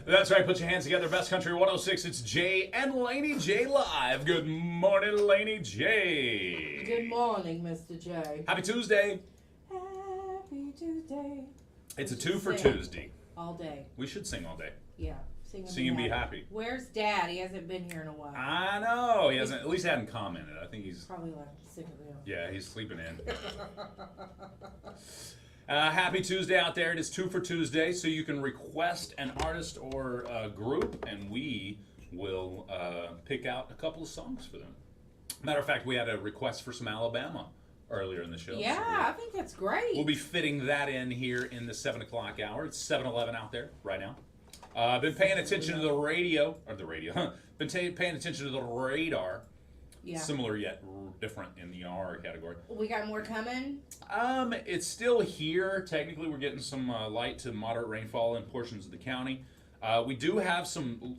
That's right. Put your hands together. Best Country 106. It's Jay and Laney J live. Good morning, Laney J. Good morning, Mr. J. Happy Tuesday. Happy Tuesday. It's a two for Tuesday. All day. We should sing all day. Yeah. Sing and be happy. Where's Dad? He hasn't been here in a while. I know. He hasn't. At least hadn't commented. I think he's probably like sick of him. Yeah, he's sleeping in. Happy Tuesday out there. It is 2 for Tuesday, so you can request an artist or a group, and we will pick out a couple of songs for them. Matter of fact, we had a request for some Alabama earlier in the show. Yeah, so I think that's great. We'll be fitting that in here in the 7 o'clock hour. It's 7:11 out there right now. Been paying attention to the radio. Been paying attention to the radar. Yeah. Similar yet different in the R category. We got more coming? It's still here. Technically, we're getting some light to moderate rainfall in portions of the county. We do have some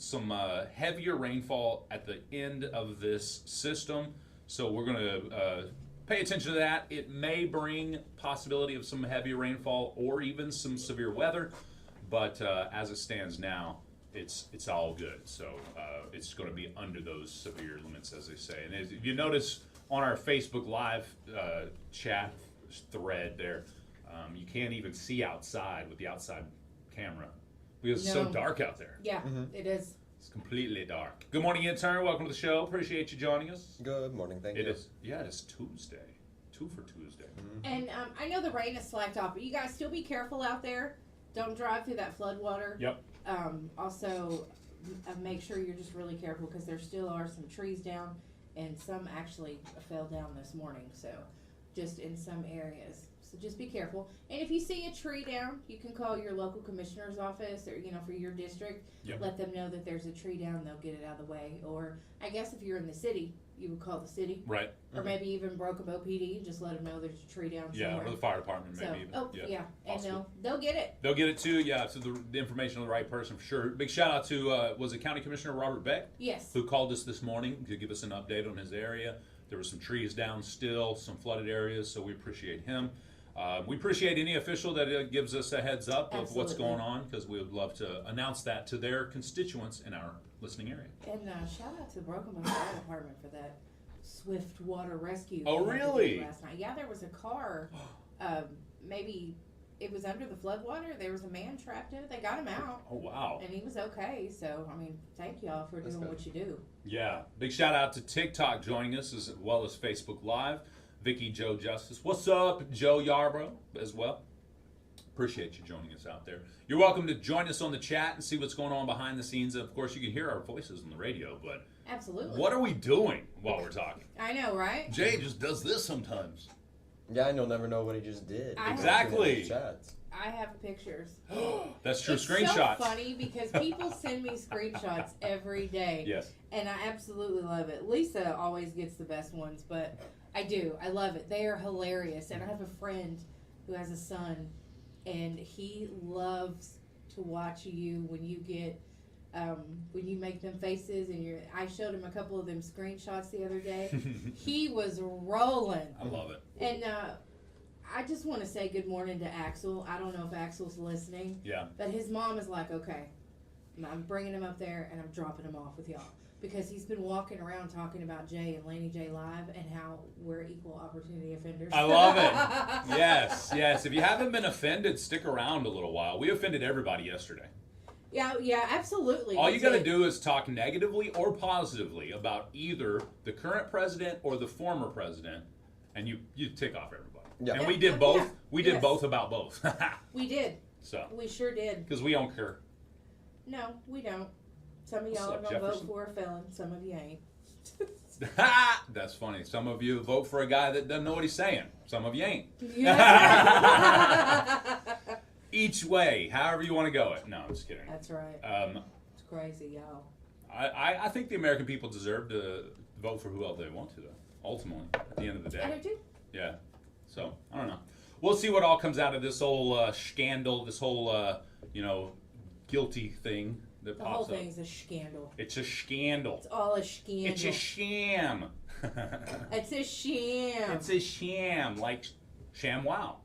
heavier rainfall at the end of this system, so we're going to pay attention to that. It may bring possibility of some heavier rainfall or even some severe weather, but as it stands now, it's all good. So it's going to be under those severe limits, as they say. And if you notice on our Facebook Live chat thread there, you can't even see outside with the outside camera because it's so dark out there. Yeah, it is. It's completely dark. Good morning, intern. Welcome to the show. Appreciate you joining us. Good morning. Thank you. It is. Yeah, it is Tuesday. 2 for Tuesday. And I know the rain has slacked off, but you guys still be careful out there. Don't drive through that flood water. Yep. Also, make sure you're just really careful because there still are some trees down, and some actually fell down this morning. So, just in some areas. So just be careful. And if you see a tree down, you can call your local commissioner's office, or for your district. Yep. Let them know that there's a tree down. They'll get it out of the way. Or I guess if you're in the city, you would call the city. Right. Or maybe even Broken Bow PD and just let them know there's a tree down somewhere. Yeah, or the fire department maybe even. Oh, yeah. And possibly. they'll get it. They'll get it too, yeah. So the information on the right person for sure. Big shout out to, was it County Commissioner Robert Beck? Yes. Who called us this morning to give us an update on his area. There were some trees down still, some flooded areas, so we appreciate him. We appreciate any official that gives us a heads up of what's going on, because we would love to announce that to their constituents in our listening area. And shout out to the Broken Bow Fire Department for that swift water rescue. Oh, really? Last night. Yeah, there was a car. Maybe it was under the floodwater. There was a man trapped in it. They got him out. Oh, wow. And he was okay. So, I mean, thank y'all for doing what you do. Yeah. Big shout out to TikTok joining us as well as Facebook Live. Vicky Joe Justice. What's up, Joe Yarbrough as well? Appreciate you joining us out there. You're welcome to join us on the chat and see what's going on behind the scenes. And of course, you can hear our voices on the radio, but absolutely, what are we doing while we're talking? I know, right? Jay just does this sometimes. Yeah, and you'll never know what he just did. Exactly. I have pictures. That's true. It's Screenshots. so funny because people send me screenshots every day. Yes. And I absolutely love it. Lisa always gets the best ones, but I do. I love it. They are hilarious. And I have a friend who has a son, and he loves to watch you when you get when you make them faces. And I showed him a couple of them screenshots the other day. He was rolling. I love it. And I just want to say good morning to Axel. I don't know if Axel's listening. Yeah. But his mom is like, okay, I'm bringing him up there and I'm dropping him off with y'all. Because he's been walking around talking about Jay and Laney J Live and how we're equal opportunity offenders. I love it. Yes, yes. If you haven't been offended, stick around a little while. We offended everybody yesterday. Yeah, absolutely. All you got to do is talk negatively or positively about either the current president or the former president, and you tick off everybody. Yeah. And we did both. Yeah. We did both about both. We did. So. We sure did. Because we don't care. No, we don't. Some of y'all are going to vote for a felon. Some of you ain't. That's funny. Some of you vote for a guy that doesn't know what he's saying. Some of you ain't. Each way, however you want to go it. No, I'm just kidding. That's right. It's crazy, y'all. I think the American people deserve to vote for whoever they want to, though, ultimately, at the end of the day. I do too. Yeah. So, I don't know. We'll see what all comes out of this whole scandal, this whole, guilty thing that The pops whole up. thing's a scandal. It's a scandal. It's all a scandal. It's a sham. It's a sham. It's a sham, like ShamWow.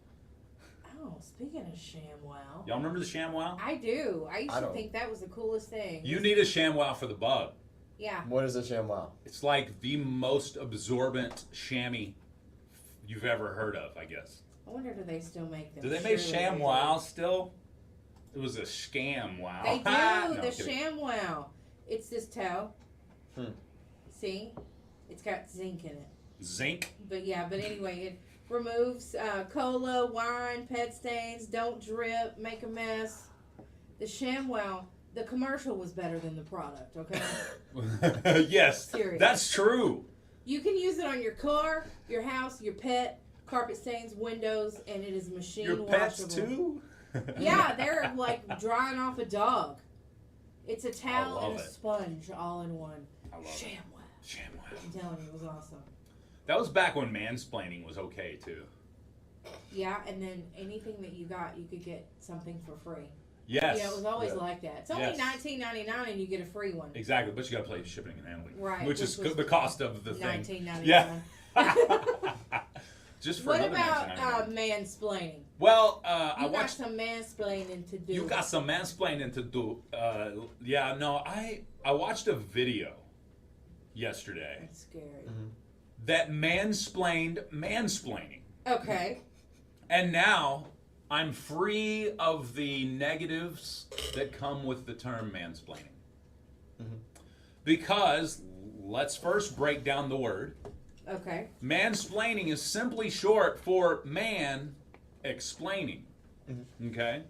Oh, Oh, speaking of ShamWow. Y'all remember the ShamWow? I do. I used I to don't. think that was the coolest thing. You need a ShamWow for the bug. Yeah. What is a ShamWow? It's like the most absorbent chamois you've ever heard of, I guess. I wonder if they still make them. Do they make Surely they do. ShamWow still? It was a scam wow. They do. No, The I'm kidding. ShamWow. It's this toe. Hmm. See? It's got zinc in it. Zinc. But anyway, it removes cola, wine, pet stains, don't drip, make a mess. The ShamWow, the commercial was better than the product, okay? Yes, Seriously. that's true. You can use it on your car, your house, your pet, carpet stains, windows, and it is machine Your pets washable. too? Yeah, they're like drying off a dog. It's a I towel love and a it. sponge all in one. I love it. ShamWow. ShamWow. I'm telling you, it was awesome. That was back when mansplaining was okay too. Yeah, and then anything that you got, you could get something for free. Yes. Yeah, it was always Yeah. like that. It's only Yes. $19.99 and you get a free one. Exactly, but you got to pay shipping and handling, Right, Which is which was the cost of the thing. $19.99. Yeah. Just for What another about $19.99. mansplaining? Well, You I got watched. some mansplaining to do. You got some mansplaining to do. Yeah, no, I watched a video yesterday That's scary. that mansplained mansplaining, Okay. and now I'm free of the negatives that come with the term mansplaining. Because let's first break down the word. Okay. Mansplaining is simply short for man explaining. Okay?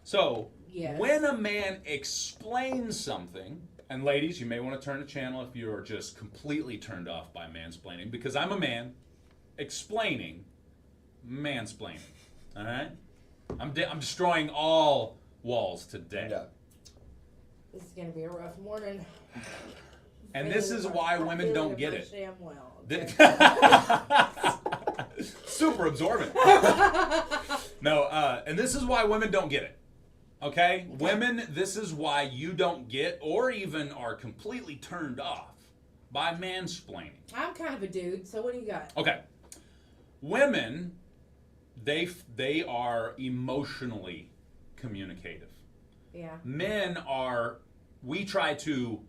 So, Yes. when a man explains something, and ladies, you may want to turn the channel if you're just completely turned off by mansplaining, because I'm a man explaining mansplaining. All right? I'm destroying all walls today. Yeah. This is going to be a rough morning. And this is why women don't get it. Super absorbent. No, and this is why women don't get it. Okay? Women, this is why you don't get or even are completely turned off by mansplaining. I'm kind of a dude, so what do you got? Okay. Women, they are emotionally communicative. Yeah. Men are, we try to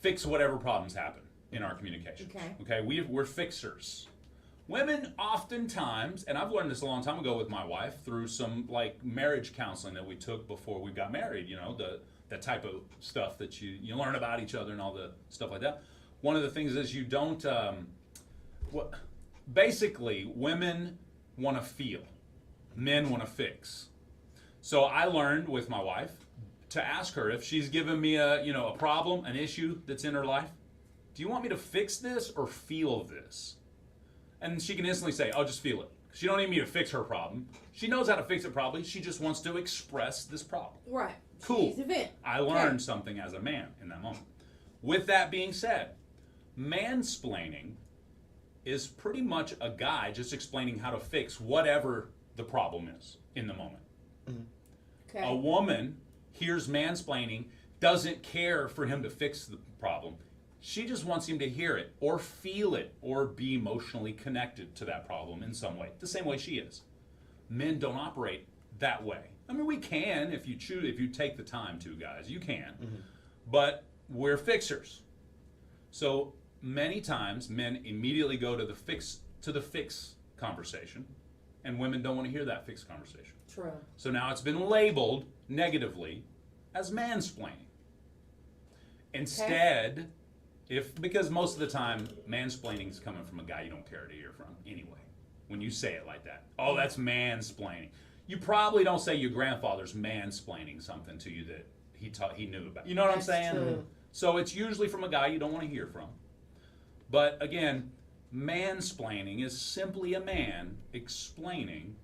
fix whatever problems happen in our communication. Okay. We're fixers. Women oftentimes, and I've learned this a long time ago with my wife through some like marriage counseling that we took before we got married, you know, the type of stuff that you learn about each other and all the stuff like that. One of the things is you don't, basically women want to feel, men want to fix. So I learned with my wife to ask her if she's given me a problem, an issue that's in her life. Do you want me to fix this or feel this? And she can instantly say, "Oh, just feel it." She don't need me to fix her problem. She knows how to fix it probably. She just wants to express this problem. Right. Cool. She's a vent. I learned something as a man in that moment. With that being said, mansplaining is pretty much a guy just explaining how to fix whatever the problem is in the moment. Okay. A woman hears mansplaining, doesn't care for him to fix the problem. She just wants him to hear it or feel it or be emotionally connected to that problem in some way, the same way she is. Men don't operate that way. I mean, we can if you choose, if you take the time to, guys, you can. But we're fixers. So many times men immediately go to the fix conversation, and women don't want to hear that fix conversation. True. So now it's been labeled negatively as mansplaining. Instead, because most of the time mansplaining is coming from a guy you don't care to hear from anyway. When you say it like that, oh, that's mansplaining. You probably don't say your grandfather's mansplaining something to you that he knew about. You know what I'm That's saying? true. So it's usually from a guy you don't want to hear from. But again, mansplaining is simply a man explaining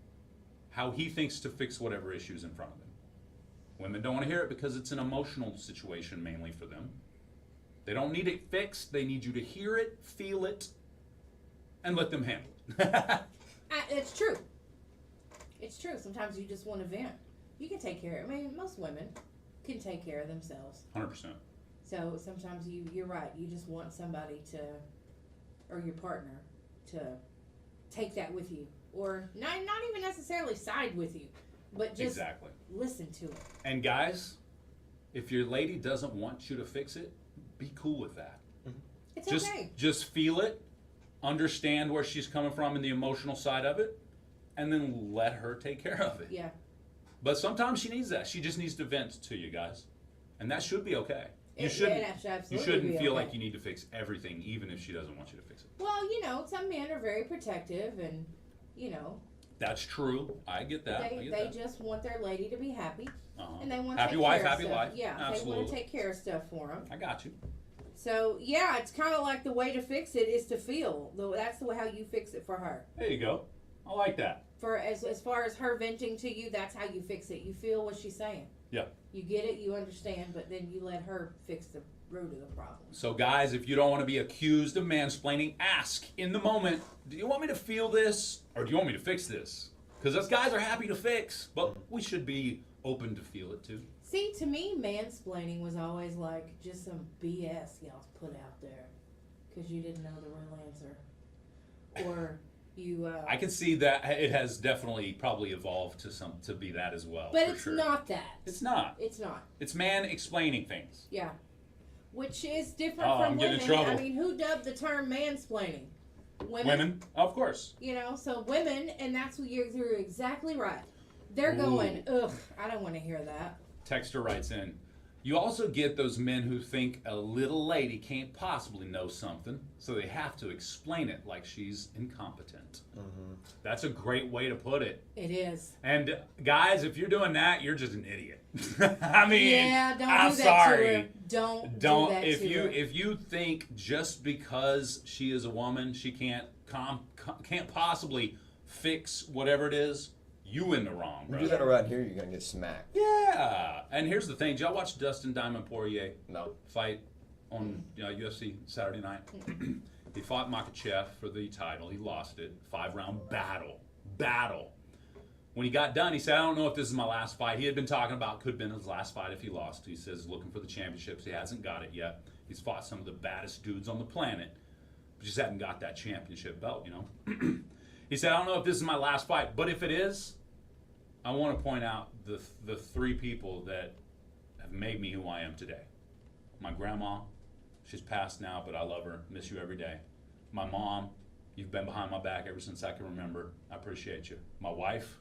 how he thinks to fix whatever issues in front of him. Women don't want to hear it because it's an emotional situation mainly for them. They don't need it fixed. They need you to hear it, feel it, and let them handle it. It's true. It's true. Sometimes you just want to vent. You can take care of. I mean, most women can take care of themselves. 100%. So sometimes you're right. You just want somebody to, or your partner, to take that with you or not even necessarily side with you, but just Exactly. listen to it. And guys, if your lady doesn't want you to fix it, be cool with that. It's Just okay. just feel it, understand where she's coming from and the emotional side of it, and then let her take care of it. Yeah. But sometimes she needs that. She just needs to vent to you guys. And that should be okay. You It shouldn't should absolutely you shouldn't be feel okay. like you need to fix everything even if she doesn't want you to fix it. Well, you know, some men are very protective, and you know, That's true. I get that. I they get that. just want their lady to be happy, Uh-huh. and they want to Happy take wife, care happy of stuff. life. Yeah, they Absolutely. want to take care of stuff for them. I got you. So yeah, it's kind of like the way to fix it is to feel. That's the way how you fix it for her. There you go. I like that. For as far as her venting to you, that's how you fix it. You feel what she's saying. Yeah. You get it, you understand, but then you let her fix the root of the problem. So guys, if you don't want to be accused of mansplaining, ask in the moment, do you want me to feel this or do you want me to fix this? Because us guys are happy to fix, but we should be open to feel it too. See, to me, mansplaining was always like just some BS y'all put out there because you didn't know the real answer, or you. I can see that it has definitely probably evolved to be that as well. But for it's sure. not that. It's not. It's not. It's man explaining things. Yeah. Which is different Oh, from I'm getting women. in trouble. I mean, who dubbed the term mansplaining? Women, of course. You know, so women, and that's what you're exactly right. They're Ooh. going, ugh, I don't want to hear that. Texter writes in, you also get those men who think a little lady can't possibly know something, so they have to explain it like she's incompetent. Mm-hmm. That's a great way to put it. It is. And guys, if you're doing that, you're just an idiot. I mean, Yeah, don't I'm do that sorry. to her. Don't do that if to you her. if you think just because she is a woman, she can't possibly fix whatever it is, you in the wrong, You bro. do that around here, you're gonna get smacked. Yeah. And here's the thing. Did y'all watch Dustin Diamond Poirier No. fight on UFC Saturday night? He fought Makhachev for the title. He lost it. 5-round battle. When he got done, he said, I don't know if this is my last fight. He had been talking about could have been his last fight if he lost. He says looking for the championships. He hasn't got it yet. He's fought some of the baddest dudes on the planet, but just hadn't got that championship belt, you know? He said, I don't know if this is my last fight, but if it is, I want to point out the three people that have made me who I am today. My grandma, she's passed now, but I love her. Miss you every day. My mom, you've been behind my back ever since I can remember. I appreciate you. My wife,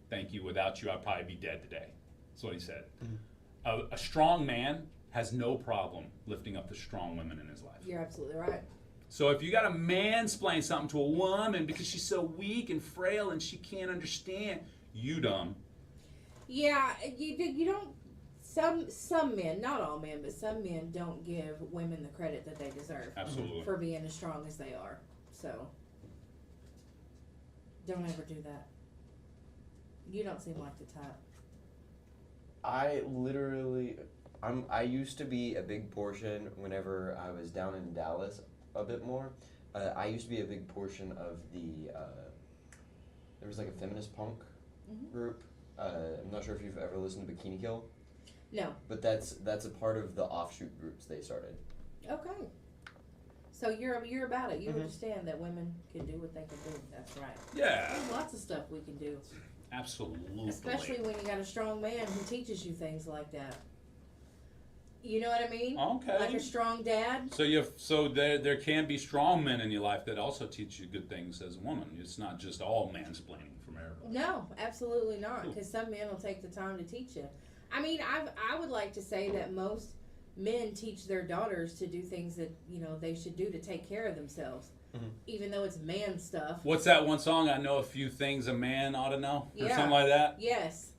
thank you. Without you, I'd probably be dead today. That's what he said. Mm-hmm. A strong man has no problem lifting up the strong women in his life. You're absolutely right. So if you got to mansplain something to a woman because she's so weak and frail and she can't understand, you dumb. Yeah, you don't. Some men, not all men, but some men don't give women the credit that they deserve Absolutely. for being as strong as they are. So don't ever do that. You don't seem like the type. I used to be a big portion whenever I was down in Dallas a bit more. I used to be a big portion of the, there was like a feminist punk group. I'm not sure if you've ever listened to Bikini Kill. No. But that's a part of the offshoot groups they started. Okay. So you're about it. You understand that women can do what they can do. That's right. Yeah. There's lots of stuff we can do. Absolutely. Especially when you got a strong man who teaches you things like that. You know what I mean? Okay. Like a strong dad. So there can be strong men in your life that also teach you good things as a woman. It's not just all mansplaining from everybody. No, absolutely not. Because some men will take the time to teach you. I mean, I would like to say that most men teach their daughters to do things that they should do to take care of themselves, even though it's man stuff. What's that one song? I know a few things a man ought to know, or something like that. Yes,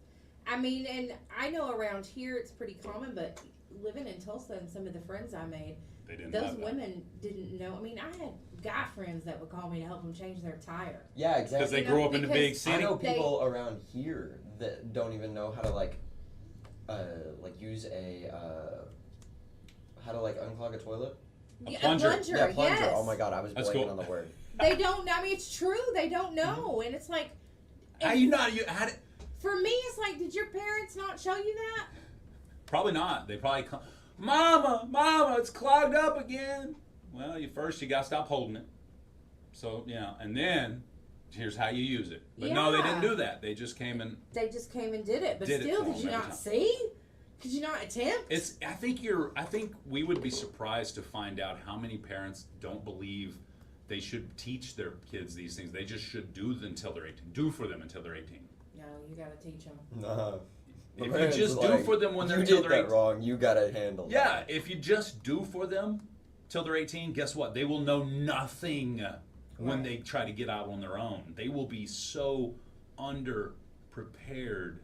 I mean, and I know around here it's pretty common, but living in Tulsa and some of the friends I made, They didn't. those have that. women didn't know. I mean, I had guy friends that would call me to help them change their tire. Yeah, exactly. Because they grew up in the big because I city. know people around here that don't even know how to use a how to A unclog a toilet. plunger. A plunger, Yeah, plunger. yes. Oh my god, I was That's blanking cool. on the word. They don't. I mean, it's true. They don't know, and it's like. How you not? You had it. For me, it's like, did your parents not show you that? Probably not. They probably come. Mama, it's clogged up again. Well, you got to stop holding it. So yeah, and then Here's how you use it. But no, they didn't Yeah. do that. They just came and They just came and did it. But Did it still, for did them you every not time. see? Could you not attempt? I think we would be surprised to find out how many parents don't believe they should teach their kids these things. They just should do them until they're 18. Do for them until they're 18. No, you gotta teach them. Nah. If you Parents just are do like, for them when they're you till did they're that 18. wrong. You gotta handle Yeah, that. if you just do for them till they're 18, guess what? They will know nothing when Right. they try to get out on their own. They will be so underprepared,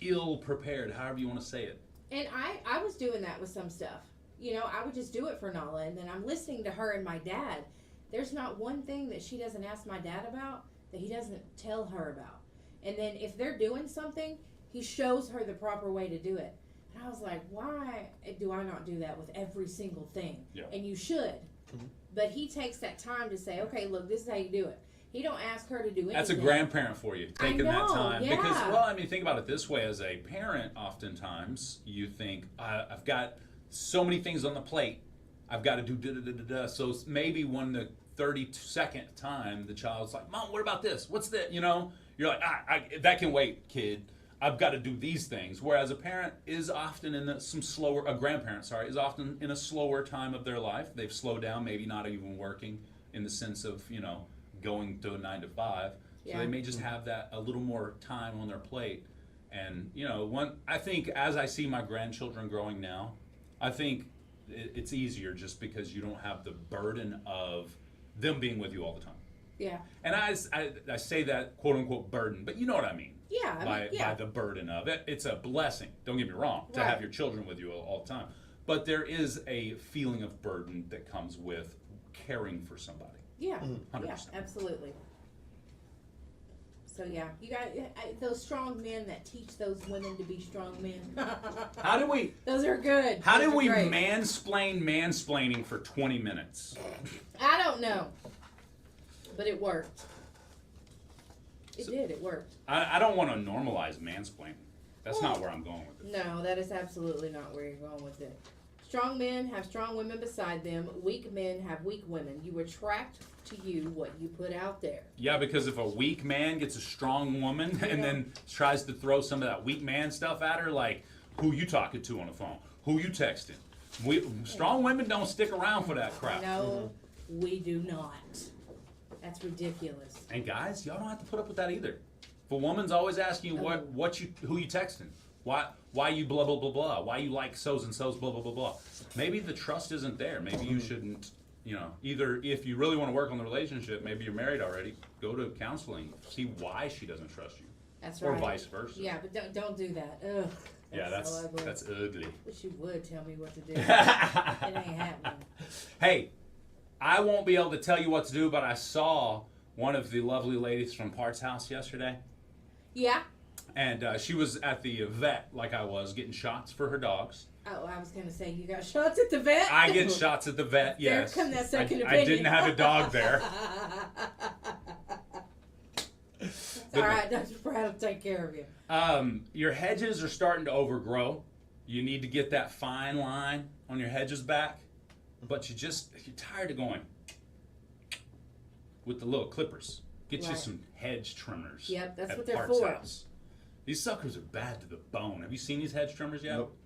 ill prepared, however you want to say it. And I was doing that with some stuff. You know, I would just do it for Nala, and then I'm listening to her and my dad. There's not one thing that she doesn't ask my dad about that he doesn't tell her about. And then if they're doing something, he shows her the proper way to do it. And I was like, why do I not do that with every single thing? Yeah. And you should. Mhm. But he takes that time to say, okay, look, this is how you do it. He don't ask her to do anything. That's a grandparent for you, taking that know, time. yeah. Because, well, I mean, think about it this way. As a parent, oftentimes, you think, I've got so many things on the plate. I've got to do da-da-da-da-da. So maybe when the 32nd time, the child's like, Mom, what about this? What's that? You know? You're like, that can wait, kid. I've got to do these things. Whereas a parent is often in a grandparent, is often in a slower time of their life. They've slowed down, maybe not even working in the sense of, going to a 9 to 5. So Yeah. they may just have that a little more time on their plate. And, I think as I see my grandchildren growing now, I think it's easier just because you don't have the burden of them being with you all the time. Yeah. And I say that quote unquote burden, but you know what I mean. Yeah. I By mean, yeah. the burden of it. It's a blessing, don't get me wrong, to Right. have your children with you all the time. But there is a feeling of burden that comes with caring for somebody. Yeah, 100%. yeah, absolutely. So yeah, you got those strong men that teach those women to be strong men. How do we Those are good. How Those did are we great. mansplain mansplaining for 20 minutes? I don't know, but it worked. It So- did. It worked. I don't want to normalize mansplaining. That's Well, not where I'm going with it. No, that is absolutely not where you're going with it. Strong men have strong women beside them. Weak men have weak women. You attract to you what you put out there. Yeah, because if a weak man gets a strong woman Yeah. and then tries to throw some of that weak man stuff at her, like who you talking to on the phone, who you texting, strong women don't stick around for that crap. No, we do not. That's ridiculous. And guys, y'all don't have to put up with that either. If a woman's always asking you who you texting, why you blah blah blah blah, why you like so's and so's blah blah blah blah. Maybe the trust isn't there. Maybe you shouldn't. Either if you really want to work on the relationship, maybe you're married already, go to counseling, see why she doesn't trust you, That's or right. vice versa. Yeah, but don't do that. Ugh. Yeah, so ugly. that's ugly. Wish you would tell me what to do. It ain't happening. Hey, I won't be able to tell you what to do, but I saw one of the lovely ladies from Parts House yesterday, Yeah. and she was at the vet like I was, getting shots for her dogs. Oh, I was gonna say you got shots at the vet. I get shots at the vet, yes. There come that second I opinion. didn't have a dog there. It's all right, Dr. Brad will take care of you. Your hedges are starting to overgrow. You need to get that fine line on your hedges back, but you're tired of going with the little clippers. Get you Right. some hedge trimmers. Yep, that's at what they're Parts for. House. These suckers are bad to the bone. Have you seen these hedge trimmers yet? Nope.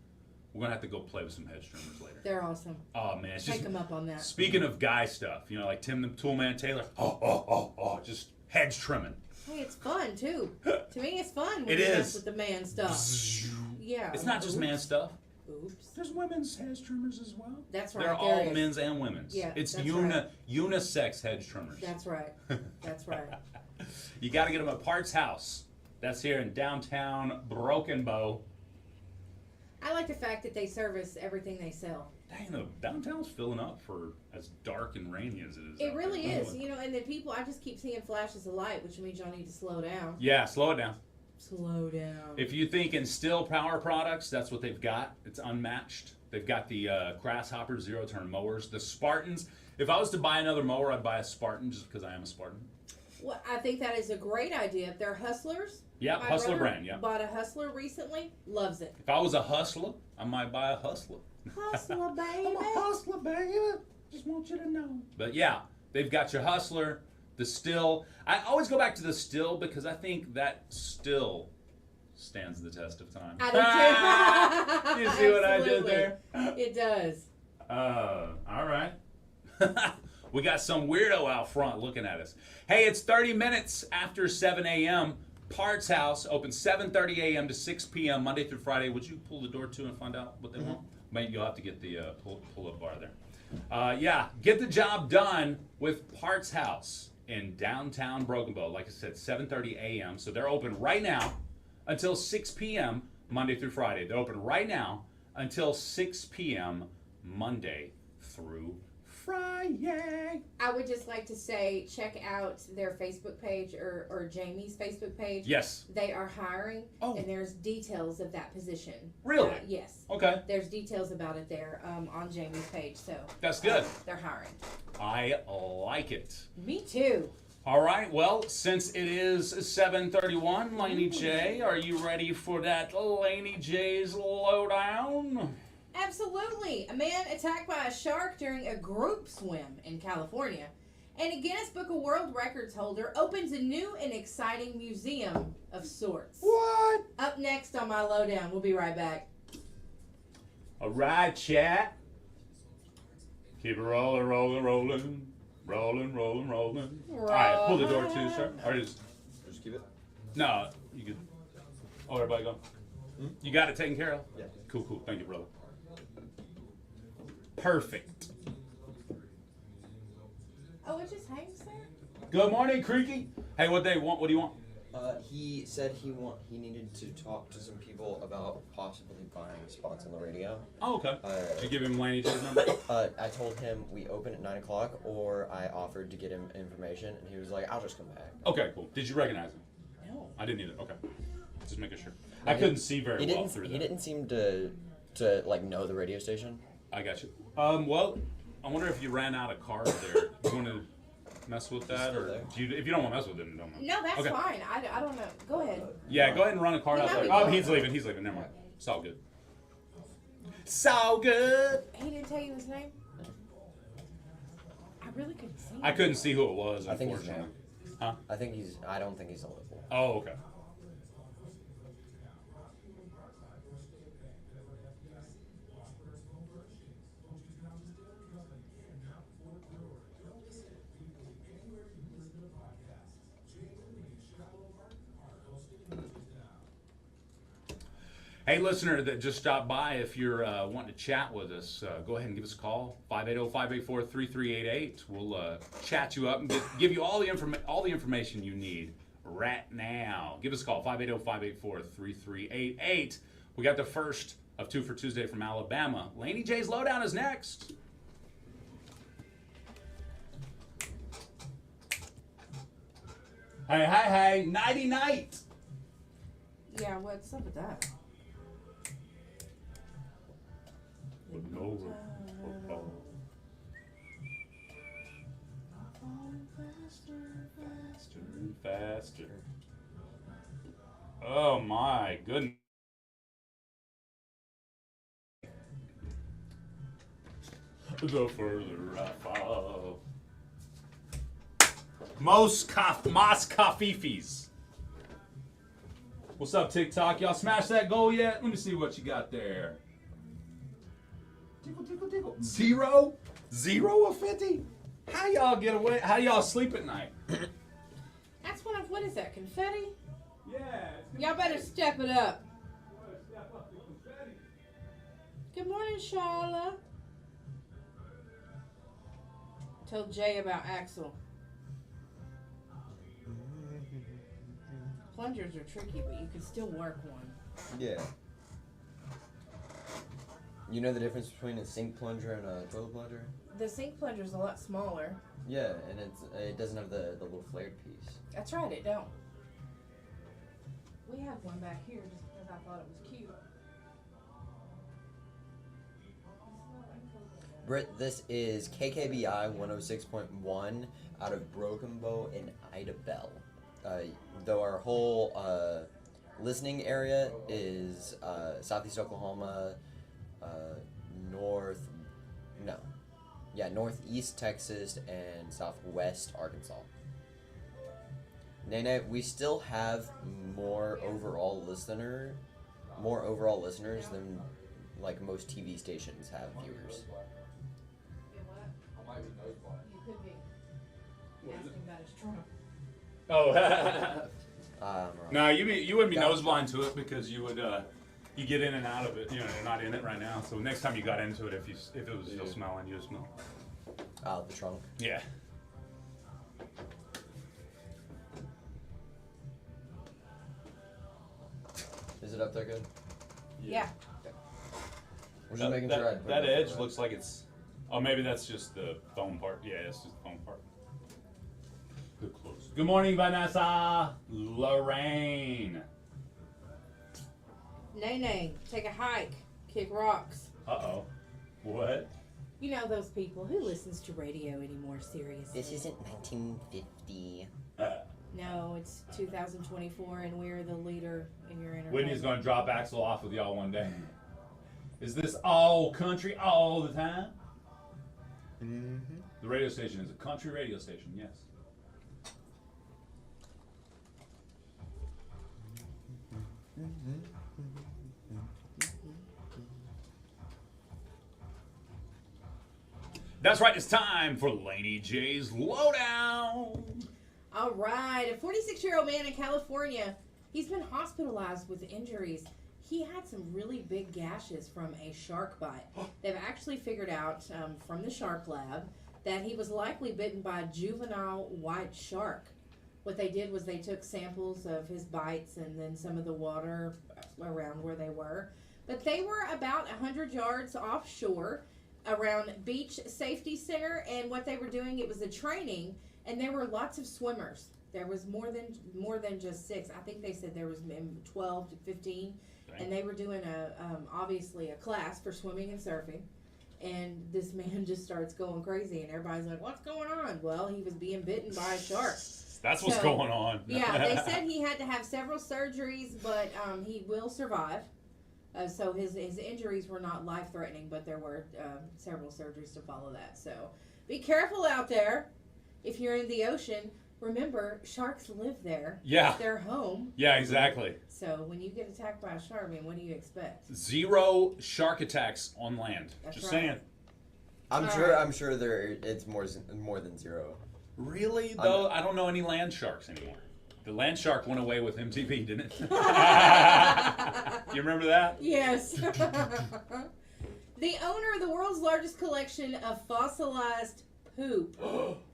We're gonna have to go play with some hedge trimmers later. They're awesome. Oh man, it's Take just them up on that. speaking of guy stuff. Like Tim the Toolman Taylor. Just hedge trimming. Hey, it's fun too. To me, it's fun when It you is. mess with the man stuff. Yeah. It's not just Oops. man stuff. Oops. There's women's hedge trimmers as well. That's right. They're there all is. men's and women's. Yeah, It's that's right. unisex hedge trimmers. That's right. That's right. You got to get them at Parts House. That's here in downtown Broken Bow. I like the fact that they service everything they sell. Dang, the downtown's filling up for as dark and rainy as it is. It out really there. is, and then people, I just keep seeing flashes of light, which means y'all need to slow down. Yeah, slow it down. Slow down. If you think in still power products, that's what they've got. It's unmatched. They've got the Grasshopper zero-turn mowers, the Spartans. If I was to buy another mower, I'd buy a Spartan just because I am a Spartan. Well, I think that is a great idea. They're hustlers. Yeah, My Hustler brother brand, yeah. Bought a Hustler recently. Loves it. If I was a hustler, I might buy a Hustler. Hustler, baby. I'm a hustler, baby. Just want you to know. But yeah, they've got your Hustler, The still. I always go back to the still because I think that still stands the test of time. I do too. You see what I did Absolutely. there? It does. All right. We got some weirdo out front looking at us. Hey, it's 30 minutes after 7 a.m. Parts House opens 7:30 a.m. to 6 p.m. Monday through Friday. Would you pull the door too and find out what they want? Maybe you'll have to get the pull-up bar there. Yeah, get the job done with Parts House in downtown Broken Bow. Like I said, 7:30 a.m. So they're open right now until 6 p.m. Monday through Friday. They're open right now until 6 p.m. Monday through Friday. I would just like to say, check out their Facebook page or Jamie's Facebook page. Yes. They are hiring, Oh. and there's details of that position. Really? Yes. Okay. There's details about it there on Jamie's page. So That's good. they're hiring. I like it. Me too. All right, well, since it is 7:31, Laney J, are you ready for that Laney J's lowdown? Absolutely. A man attacked by a shark during a group swim in California. And a Guinness Book of World Records holder opens a new and exciting museum of sorts. What? Up next on my lowdown. We'll be right back. All right, chat. Keep it rolling, rolling, rolling. Rolling, rolling, rolling. All right, pull the door too, sir. Or just keep it. no, you could. Oh, everybody go. You got it taken care of. Yeah. Cool, cool. Thank you, brother. Perfect. Oh, it just hangs there? Good morning, Creaky. Hey, what they want? What do you want? He said he needed to talk to some people about possibly buying spots on the radio. Oh, okay. Did you give him Laney J's number? I told him we open at 9 o'clock, or I offered to get him information, and he was like, "I'll just come back." Okay, cool. Did you recognize him? No. I didn't either. Okay. Just making sure. I couldn't see very well through He that. didn't seem to like know the radio station. I got you. Well, I wonder if you ran out of cards there. You want to mess with that, still or there. do you, if you don't want to mess with it, don't. No, that's Okay. fine. I don't know. Go ahead. Yeah, go ahead and run a card He out might there. be Oh, gone. he's leaving. He's leaving. Never mind. It's all good. So good. He didn't tell you his name? I really couldn't see him. I couldn't see who it was, I think he's unfortunately. male. Huh? I don't think he's local. Oh, okay. Hey, listener that just stopped by, if you're wanting to chat with us, go ahead and give us a call, 580-584-3388. We'll chat you up and give you all the information you need right now. Give us a call, 580-584-3388. We got the first of Two for Tuesday from Alabama. Laney J's Lowdown is next. Hey, nighty night. Yeah, what's up with that? Faster and faster. Oh my goodness. The further I fall. Mos Kafifis. What's up, TikTok? Y'all smashed that goal yet? Let me see what you got there. Tickle, tickle, tickle. 0? 0 of 50? How y'all get away? How y'all sleep at night? That's one of, what is that, confetti? Yeah. Y'all better step it up. Good morning, Charla. Told Jay about Axel. Plungers are tricky, but you can still work one. Yeah. You know the difference between a sink plunger and a toilet plunger? The sink plunger is a lot smaller. Yeah, and it doesn't have the little flared piece. That's right, it don't. We have one back here just because I thought it was cute. Britt, this is KKBI 106.1 out of Broken Bow in Idabel. Though our whole listening area is southeast Oklahoma, northeast Texas, and southwest Arkansas. Nene, we still have more overall listeners than like most TV stations have viewers. You could be asking about his trunk. Oh, Wrong. no, you wouldn't be nose blind to it because you would you get in and out of it. You know, you're not in it right now. So next time you got into it, if it was still smelling, you'd smell. Out the trunk. Yeah. Is it up there good? Yeah. We're just making sure I put that it up edge there. looks like it's. Oh, maybe that's just the foam part. Yeah, it's just the foam part. Good close. Good morning, Vanessa. Lorraine. Nene, take a hike, kick rocks. Uh-oh. What? You know those people who listens to radio anymore, seriously. This isn't 1950. No, it's 2024 and we're the leader in your entertainment. Whitney's gonna drop Axel off with y'all one day. Is this all country all the time? Mm-hmm. The radio station is a country radio station, yes. That's right, it's time for Laney J's Lowdown. All right, a 46-year-old man in California, he's been hospitalized with injuries. He had some really big gashes from a shark bite. They've actually figured out from the shark lab that he was likely bitten by a juvenile white shark. What they did was they took samples of his bites and then some of the water around where they were. But they were about 100 yards offshore around Beach Safety Center, and what they were doing, it was a training, and there were lots of swimmers. There was more than just 6. I think they said there was 12 to 15, and they were doing obviously a class for swimming and surfing. And this man just starts going crazy, and everybody's like, "What's going on?" Well, he was being bitten by a shark. That's what's going on. Yeah, they said he had to have several surgeries, but he will survive. So his injuries were not life-threatening, but there were several surgeries to follow that. So be careful out there. If you're in the ocean, remember, sharks live there. Yeah. It's their home. Yeah, exactly. So when you get attacked by a shark, I mean, what do you expect? 0 shark attacks on land. That's Just right. saying. I'm sure it's more than 0. Really, though? I don't know any land sharks anymore. The land shark went away with MTV, didn't it? You remember that? Yes. The owner of the world's largest collection of fossilized poop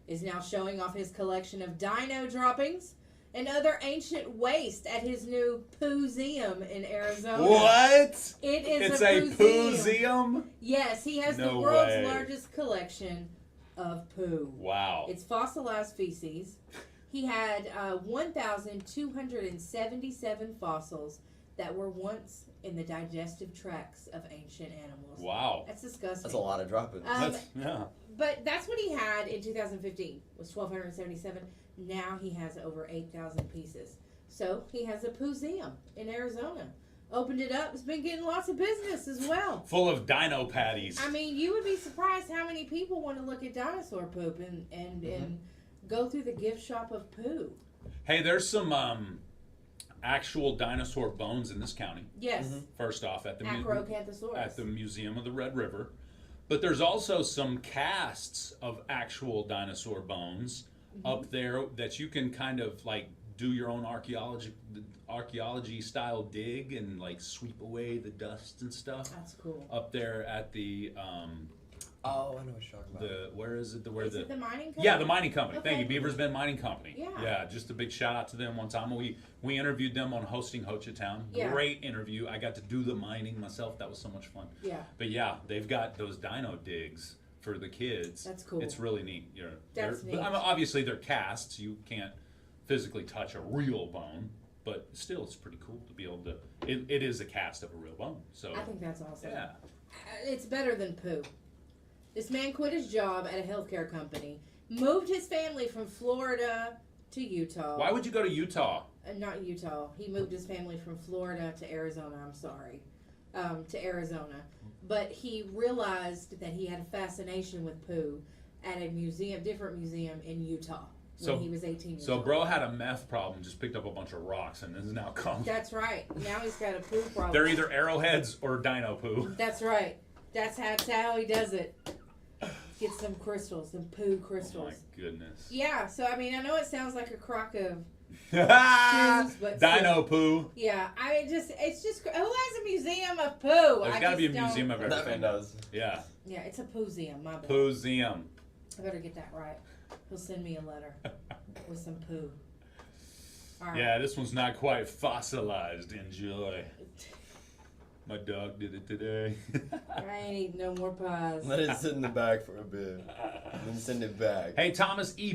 is now showing off his collection of dino droppings and other ancient waste at his new Pooseum in Arizona. What? It is It's a a pooseum? Yes, he has the No world's way. largest collection of poo. Wow. It's fossilized feces. He had 1,277 fossils that were once in the digestive tracts of ancient animals. Wow. That's disgusting. That's a lot of droppings. Yeah. But that's what he had in 2015, was 1,277. Now he has over 8,000 pieces. So he has a Pooseum in Arizona. Opened it up. It's been getting lots of business as well. Full of dino patties. I mean, you would be surprised how many people want to look at dinosaur poop and go through the gift shop of poo. Hey, there's some actual dinosaur bones in this county. Yes. First off, at the Acrocanthosaurus. at the Museum of the Red River. But there's also some casts of actual dinosaur bones up there that you can kind of like do your own archaeology style dig and like sweep away the dust and stuff. That's cool. Up there at the Oh, I know what you're talking about. where is it? Is it the mining company? Yeah, the mining company. Okay. Thank you, Beaver's Bend Mining Company. Yeah. Just a big shout out to them one time. We interviewed them on Hosting Hochatown. Yeah. Great interview. I got to do the mining myself. That was so much fun. Yeah. But yeah, they've got those dino digs for the kids. That's cool. It's really neat. That's neat. But, obviously, they're casts. You can't physically touch a real bone, but still, it's pretty cool to be able to. It is a cast of a real bone. So I think that's awesome. yeah. It's better than poo. This man quit his job at a healthcare company, moved his family from Florida to Utah. Why would you go to Utah? Not Utah. He moved his family from Florida to Arizona. I'm sorry. To Arizona. But he realized that he had a fascination with poo at a museum, different museum in Utah. when he was 18 years So old. bro had a meth problem, just picked up a bunch of rocks, and is now calm. That's right. Now he's got a poo problem. They're either arrowheads or dino poo. That's right. That's how he does it. Get some crystals, some poo Oh crystals. my goodness. Yeah, so I mean, I know it sounds like a crock of but Dino poo. yeah. It's just who has a museum of poo? There's got to be a museum of That everything. man does. Yeah. Yeah, it's a pooseum. My bad. Pooseum. I better get that right. He'll send me a letter with some poo. All right. Yeah, this one's not quite fossilized. Enjoy. My dog did it today. I ain't eating no more pies. Let it sit in the bag for a bit, and then send it back. Hey, Thomas E.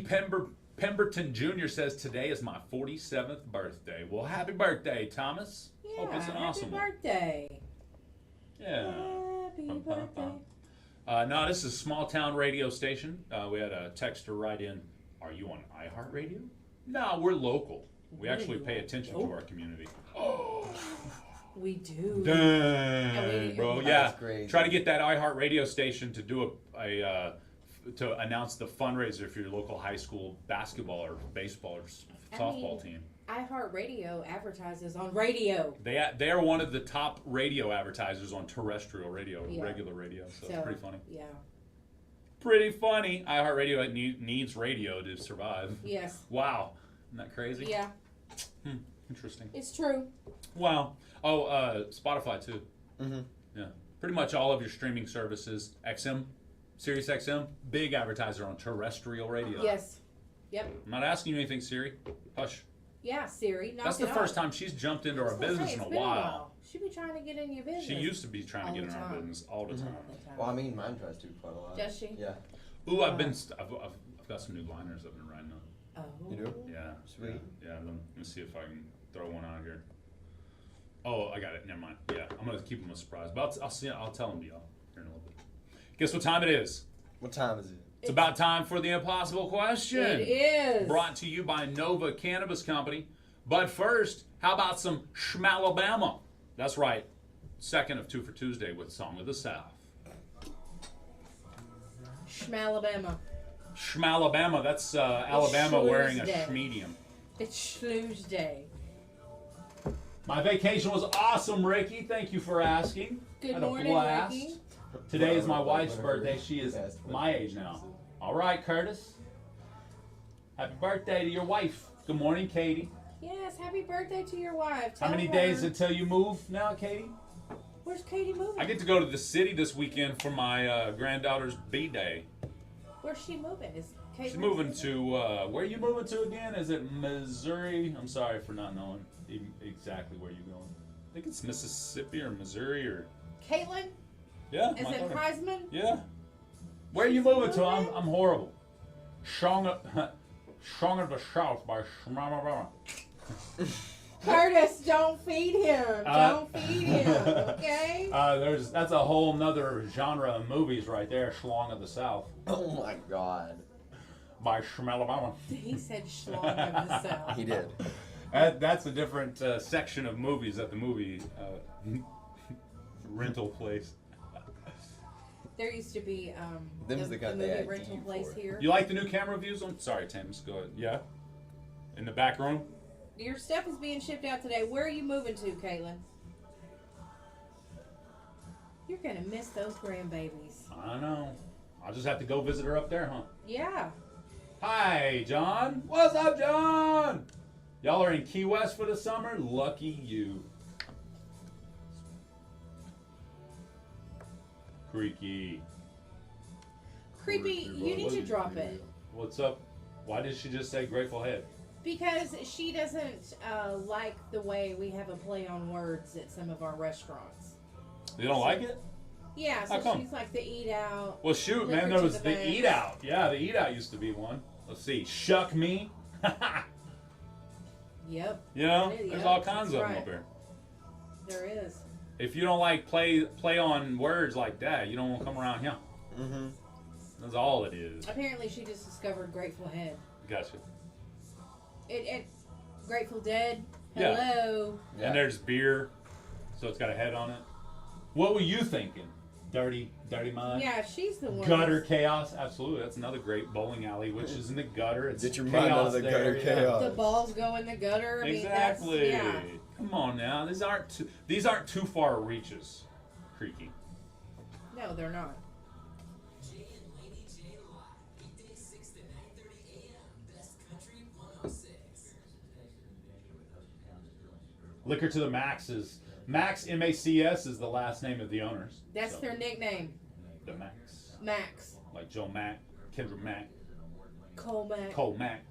Pemberton Jr. says today is my 47th birthday. Well, happy birthday, Thomas. Yeah, Hope it's an happy awesome one. birthday. Yeah. Happy birthday. No, this is a small town radio station. We had a texter write in, "Are you on iHeartRadio?" No, we're local. We actually pay attention to our community. Oh, We do. dang, bro. Yeah, That's crazy. try to get that iHeartRadio station to do to announce the fundraiser for your local high school basketball or baseball or softball team. iHeartRadio advertises on radio. They are one of the top radio advertisers on terrestrial radio, Yeah. regular radio. So it's pretty funny. Yeah. Pretty funny. iHeartRadio needs radio to survive. Yes. Wow. Isn't that crazy? Yeah. Interesting. It's true. Wow. Oh, Spotify too. Mm-hmm. Yeah. Pretty much all of your streaming services. XM, Sirius XM, big advertiser on terrestrial radio. Yes. Yep. I'm not asking you anything, Siri. Hush. Yeah, Siri. That's the first time she's jumped into our business in a while. She be trying to get in your business. She used to be trying All to get the in our time. business all the time. All the time. Well, I mean, mine tries to quite a lot. Does she? Yeah. Ooh, I've got some new liners I've been writing on. Oh. You do? Yeah. Sweet. Yeah. Let me see if I can throw one out here. Oh, I got it. Never mind. Yeah, I'm gonna keep them a surprise, but I'll tell them to y'all here in a little bit. Guess what time it is? What time is it? It's about time for the impossible question. It is. Brought to you by Nova Cannabis Company. But first, how about some Schmalabama? That's right. Second of two for Tuesday with Song of the South. Schmalabama. Schmalabama. That's Alabama Schlues wearing a Day. schmedium. It's Schlues Day. My vacation was awesome, Ricky. Thank you for asking. Good Had a morning, blast. Ricky. Today is my wife's birthday. She is my age now. All right, Curtis. Happy birthday to your wife. Good morning, Katie. Yes, happy birthday to your wife. How Tell many her- days until you move now, Katie? Where's Katie moving? I get to go to the city this weekend for my granddaughter's B-Day. Where's she moving? Is Kate She's moving to, where are you moving to again? Is it Missouri? I'm sorry for not knowing exactly where you're going. I think it's Mississippi or Missouri or, Caitlin? yeah. Is my it daughter. Heisman? Yeah. Where are you moving to? I'm horrible. Song of the South by Schmalabama. Curtis, don't feed him. Don't feed him, okay? That's a whole nother genre of movies right there. Schlong of the South Oh my God. by Schmalabama. He said schlong of the South. He did. That's a different section of movies at the movie rental place. There used to be Them's the the kind movie they ID rental you place for. here. You like the new camera views on? Sorry, Thames. Go ahead. Yeah. In the back room. Your stuff is being shipped out today. Where are you moving to, Caitlin? You're gonna miss those grandbabies. I know. I'll just have to go visit her up there, huh? Yeah. Hi, John. What's up, John? Y'all are in Key West for the summer? Lucky you. Creaky. Creepy, you need to drop it. What's up? Why did she just say Grateful Head? Because she doesn't like the way we have a play on words at some of our restaurants. You don't like it? Yeah, How so come? she's like the eat out. Well, shoot, Liquor man, there to was the the bank. Eat Out. Yeah, the Eat Out used to be one. Let's see. Shuck Me. Yep, You know, Yep, there's all kinds that's of them right. up here. there is. If you don't like play on words like that, you don't want to come around here. Mm-hmm. That's all it is. Apparently, she just discovered Grateful Head. Gotcha. It Grateful Dead. Yeah. Hello. Yeah. And there's beer, so it's got a head on it. What were you thinking? Dirty Mind. Yeah, she's the one. Gutter chaos, absolutely. That's another great bowling alley, which is in the gutter. It's Get your mind out of the gutter chaos. The balls go in the gutter. I Exactly. mean, that's, yeah. Come on now. These aren't too far reaches, Creaky. No, they're not. Jay and Laney J live, weekdays 6 to 9:30 a.m. Best Country 106. Liquor to the Maxes. Max, M-A-C-S, is the last name of the owners. That's So, their nickname. The Max. Max. Like Joe Mack, Kendra Mack, Cole Mack. Cole Mack.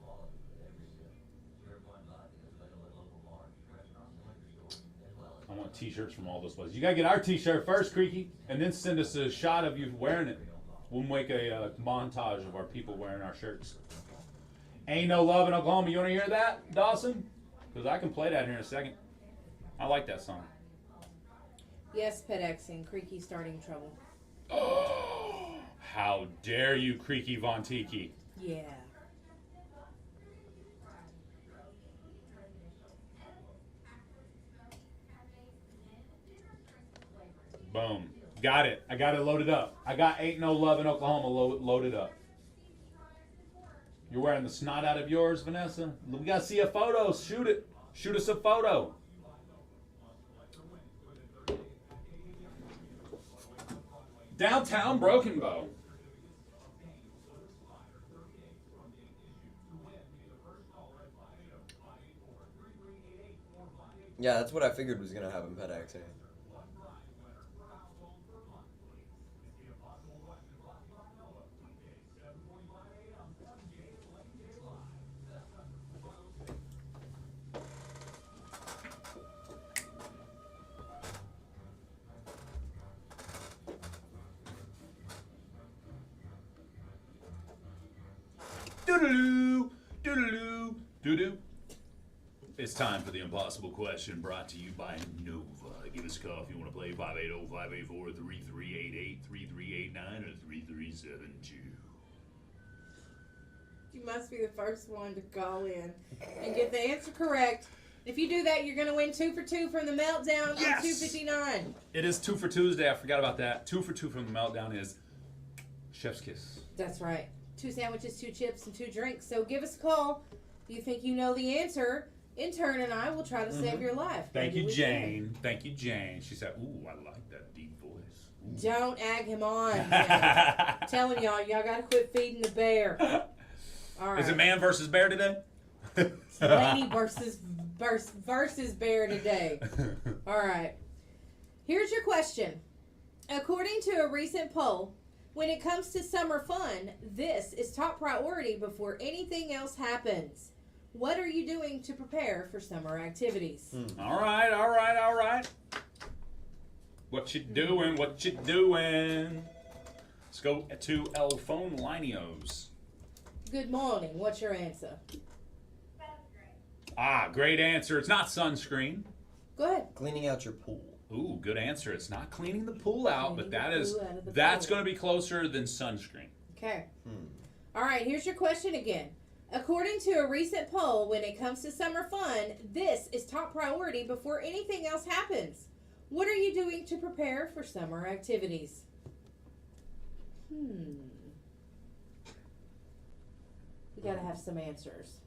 I want t-shirts from all those places. You gotta get our t-shirt first, Creaky, and then send us a shot of you wearing it. We'll make a montage of our people wearing our shirts. Ain't No Love in Oklahoma. You wanna hear that, Dawson? Because I can play that here in a second. I like that song. Yes, PedEx and Creaky starting trouble. Oh, how dare you, Creaky Von Tiki. Yeah. Boom. Got it. I got it loaded up. I got Ain't No Love in Oklahoma loaded up. You're wearing the snot out of yours, Vanessa? We got to see a photo. Shoot it. Shoot us a photo. Downtown Broken Bow. Yeah, that's what I figured was gonna happen. PedEx. Eh? Doo-doo-doo. Doo-doo-doo. Doo-doo. It's time for the impossible question brought to you by Nova. Give us a call if you want to play 580-584-3388, 3389, or 3372. You must be the first one to call in and get the answer correct. If you do that, you're going to win 2 for 2 from the Meltdown on Yes! 259. It is 2 for Tuesday. I forgot about that. 2 for 2 from the Meltdown is Chef's Kiss. That's right. 2 sandwiches, 2 chips, and 2 drinks. So give us a call. If you think you know the answer, intern and I will try to save your life. Thank Maybe you, we Jane. Thank you, Jane. She said, ooh, I like that deep voice. can. Don't egg him on. Jane. Telling y'all got to quit feeding the bear. All right. Is it man versus bear today? Laney versus bear today. All right. Here's your question. According to a recent poll, when it comes to summer fun, this is top priority before anything else happens. What are you doing to prepare for summer activities? All right. What you doing? Let's go to El Phone Linios. Good morning. What's your answer? Ah, great answer. It's not sunscreen. Go ahead. Cleaning out your pool. Ooh, good answer. It's not cleaning the pool out, but Cleaning the pool out of the that's pool. going to be closer than sunscreen. Okay. All right, here's your question again. According to a recent poll, when it comes to summer fun, this is top priority before anything else happens. What are you doing to prepare for summer activities? We gotta have some answers.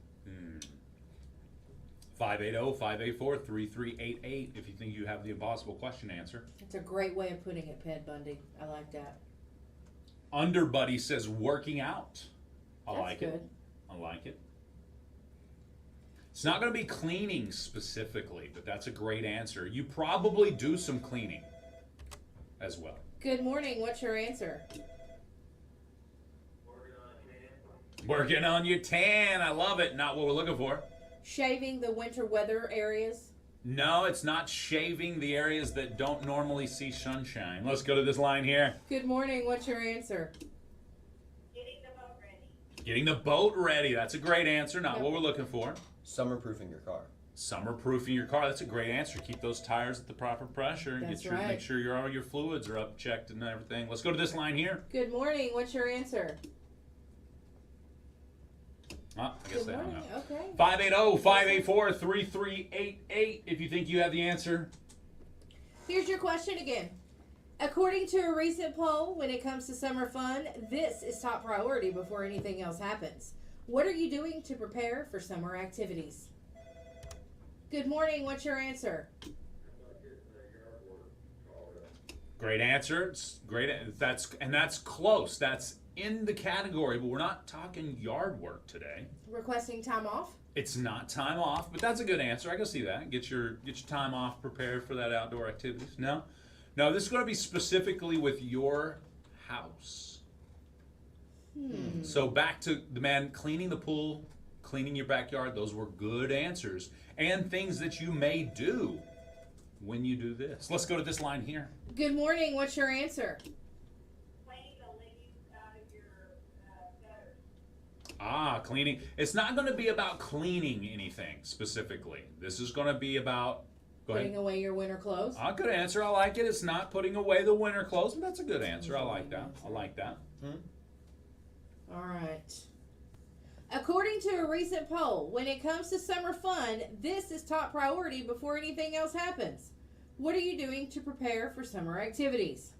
580-584-3388 if you think you have the impossible question answer. It's a great way of putting it, Ped Bundy. I like that. Underbuddy says working out. I That's like good. it. I like it. It's not going to be cleaning specifically, but that's a great answer. You probably do some cleaning as well. Good morning. What's your answer? Working on your tan. I love it. Not what we're looking for. Shaving the winter weather areas. No, it's not shaving the areas that don't normally see sunshine. Let's go to this line here. Good morning. What's your answer? Getting the boat ready. That's a great answer. Not what we're looking for. Summer-proofing your car. Summer-proofing your car. That's a great answer. Keep those tires at the proper pressure. And That's make right. sure all your fluids are up, checked, and everything. Let's go to this line here. Good morning. What's your answer? Oh, I guess Good they hung morning. up. Okay. 580-584-3388 if you think you have the answer. Here's your question again. According to a recent poll, when it comes to summer fun, this is top priority before anything else happens. What are you doing to prepare for summer activities? Good morning. What's your answer? Great answer. It's great. That's close. That's in the category, but we're not talking yard work today. Requesting time off? It's not time off, but that's a good answer. I can see that. Get your time off prepared for that outdoor activities. No, this is going to be specifically with your house. So back to the man cleaning the pool, cleaning your backyard. Those were good answers and things that you may do when you do this. Let's go to this line here. Good morning. What's your answer? Cleaning the leaves out of your gutters. Cleaning. It's not going to be about cleaning anything specifically. This is going to be about. Go ahead. Putting away your winter clothes? Good answer. I like it. It's not putting away the winter clothes, but that's a good answer. I like that. All right. According to a recent poll, when it comes to summer fun, this is top priority before anything else happens. What are you doing to prepare for summer activities?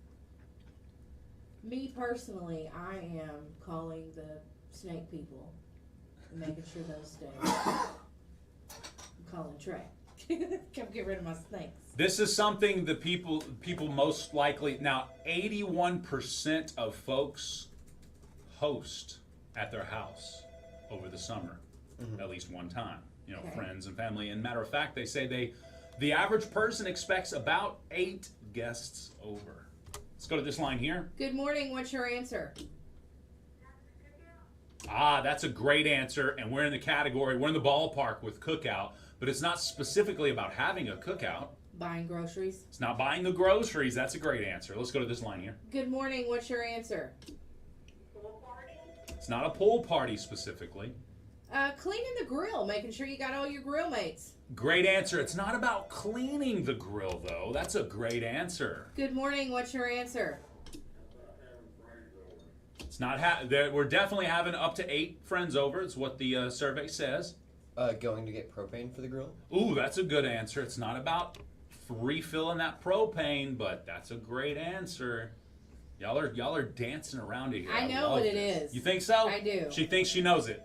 Me personally, I am calling the snake people and making sure those stay. I'm calling Trey. Come get rid of my snakes. This is something that people most likely now 81% of folks host at their house over the summer at least one time. Okay. Friends and family. And matter of fact, they say the average person expects about 8 guests over. Let's go to this line here. Good morning. What's your answer? That's a great answer, and we're in the ballpark with cookout, but it's not specifically about having a cookout. Buying groceries. It's not buying the groceries. That's a great answer. Let's go to this line here. Good morning. What's your answer? Pool party. It's not a pool party specifically. Cleaning the grill, making sure you got all your grill mates. Great answer. It's not about cleaning the grill, though. That's a great answer. Good morning. What's your answer? It's not. We're definitely having up to 8 friends over. It's what the survey says. Going to get propane for the grill? Ooh, that's a good answer. It's not about refilling that propane, but that's a great answer. Y'all are dancing around it here. I know love what it this. is. You think so? I do. She thinks she knows it.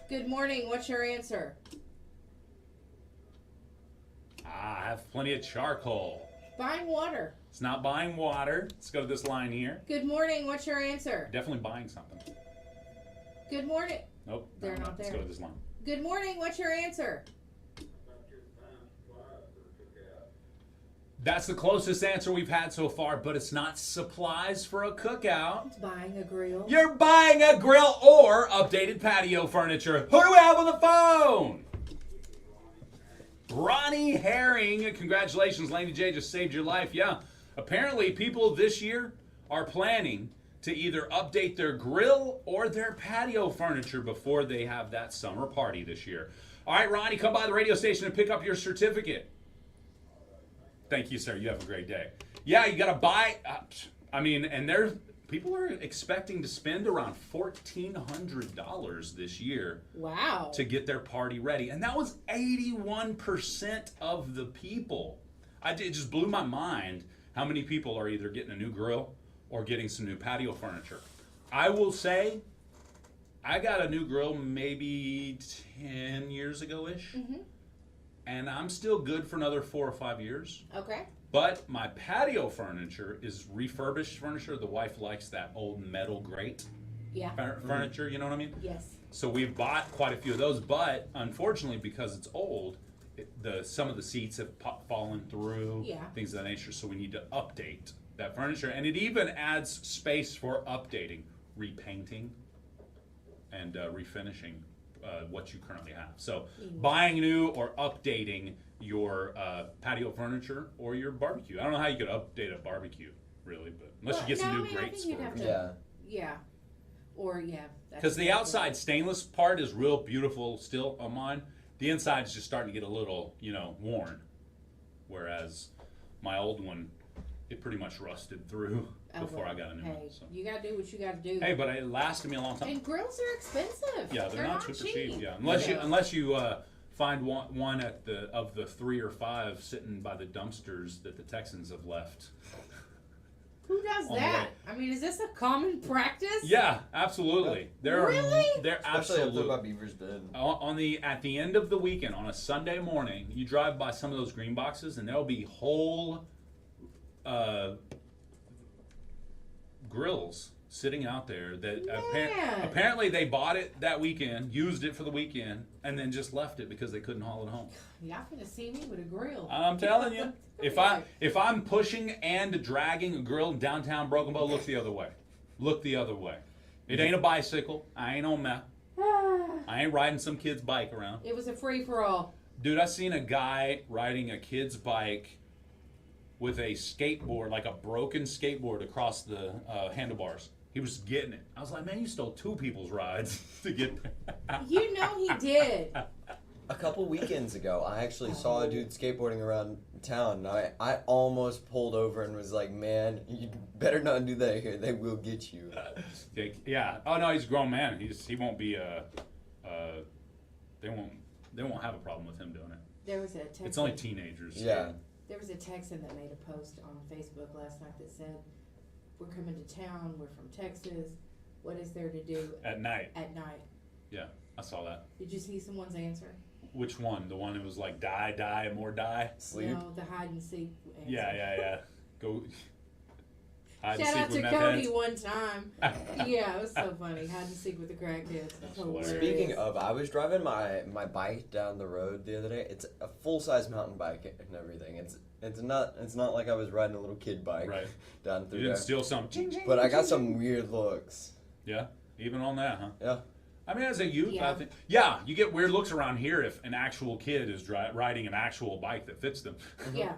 Good morning. What's your answer? I have plenty of charcoal. Buying water. It's not buying water. Let's go to this line here. Good morning. What's your answer? Definitely buying something. Good morning. Nope. They're not Let's there. go to this line. Good morning. What's your answer? That's the closest answer we've had so far, but it's not supplies for a cookout. It's buying a grill. You're buying a grill or updated patio furniture. Who do we have on the phone? Ronnie Herring. Congratulations, Laney J just saved your life. Yeah. Apparently, people this year are planning to either update their grill or their patio furniture before they have that summer party this year. All right, Ronnie, come by the radio station and pick up your certificate. Thank you, sir. You have a great day. Yeah, you got to buy. People are expecting to spend around $1,400 this year. Wow. To get their party ready. And that was 81% of the people. It just blew my mind how many people are either getting a new grill or getting some new patio furniture. I will say, I got a new grill maybe 10 years ago-ish. Mm-hmm. And I'm still good for another 4 or 5 years. Okay. But my patio furniture is refurbished furniture. The wife likes that old metal grate Yeah. furniture, you know what I mean? Yes. So we've bought quite a few of those, but unfortunately, because it's old, some of the seats have fallen through, Yeah. things of that nature, so we need to update that furniture. And it even adds space for updating, repainting, and refinishing what you currently have. So buying new or updating your patio furniture or your barbecue. I don't know how you could update a barbecue, really, but unless you get some new grates for it. Yeah. Yeah. Or, yeah. Because the outside stainless part is real beautiful still on mine. The inside is just starting to get a little, worn. Whereas my old one, it pretty much rusted through before I got a new one. So. You got to do what you got to do. Hey, but it lasted me a long time. And grills are expensive. Yeah, they're not super cheap. Yeah, Yeah. unless you find one of the 3 or 5 sitting by the dumpsters that the Texans have left. Who does on the that? way. I mean, is this a common practice? Yeah, absolutely. There Really? are they're Especially absolutely up by Beaver's Bend. at the end of the weekend on a Sunday morning. You drive by some of those green boxes, and there'll be whole grills sitting out there that Man. apparently they bought it that weekend, used it for the weekend, and then just left it because they couldn't haul it home. Y'all finna see me with a grill. I'm telling you, if I'm pushing and dragging a grill in downtown Broken Bow, look the other way. Look the other way. It ain't a bicycle. I ain't on meth. I ain't riding some kid's bike around. It was a free for all. Dude, I seen a guy riding a kid's bike with a skateboard, like a broken skateboard across the handlebars. He was getting it. I was like, man, you stole two people's rides to get there. You know he did. A couple weekends ago, I actually saw a dude skateboarding around town. And I almost pulled over and was like, man, you better not do that here. They will get you. Yeah. Oh no, he's a grown man. He won't be they won't have a problem with him doing it. There was a Texan. It's only teenagers. Yeah. There was a Texan that made a post on Facebook last night that said, "We're coming to town. We're from Texas. What is there to do At night. at night?" Yeah, I saw that. Did you see someone's answer? Which one? The one that was like die, and more die? Sleep. No, the hide and seek answer. Yeah. Go. Hide and Shout seek out to with meth Cody heads. one time. Yeah, it was so funny. Hide and seek with the crackheads. That's Hilarious. hilarious. Speaking of, I was driving my bike down the road the other day. It's a full-size mountain bike and everything. It's not like I was riding a little kid bike Right. down You through didn't there. steal some. Ching, ching, But I got ching, some weird looks. ching. Yeah, even on that, huh? Yeah. I mean, as a youth, Yeah. I think. Yeah, you get weird looks around here if an actual kid is riding an actual bike that fits them. Yeah.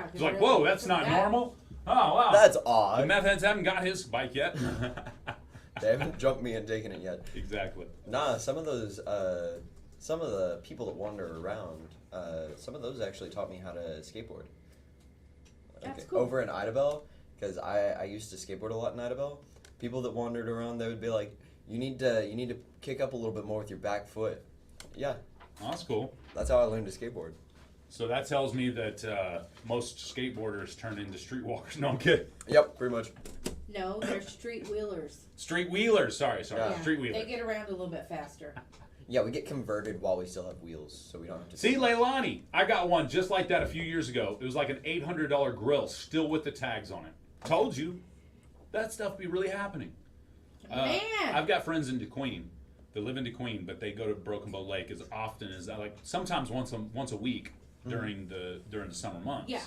'cause It's like, they're whoa, like, that's not that- normal. Oh wow. That's The odd. meth heads haven't got his bike yet. They haven't jumped me and taken it yet. Exactly. Nah, some of the people that wander around, some of those actually taught me how to skateboard. That's cool. Over in Idabel, because I used to skateboard a lot in Idabel. People that wandered around, they would be like, you need to kick up a little bit more with your back foot. Yeah, Oh, that's cool. that's how I learned to skateboard. So that tells me that most skateboarders turn into streetwalkers. No, I'm kidding. Yep, pretty much. No, they're street wheelers. Street wheelers. Sorry. Yeah. Street They wheelers. get around a little bit faster. Yeah, we get converted while we still have wheels, so we don't have to. See, Leilani, I got one just like that a few years ago. It was like an $800 grill, still with the tags on it. Told you, that stuff be really happening. Man. I've got friends in DeQueen. They live in DeQueen, but they go to Broken Bow Lake as often as like sometimes once a week during the summer months. Yeah.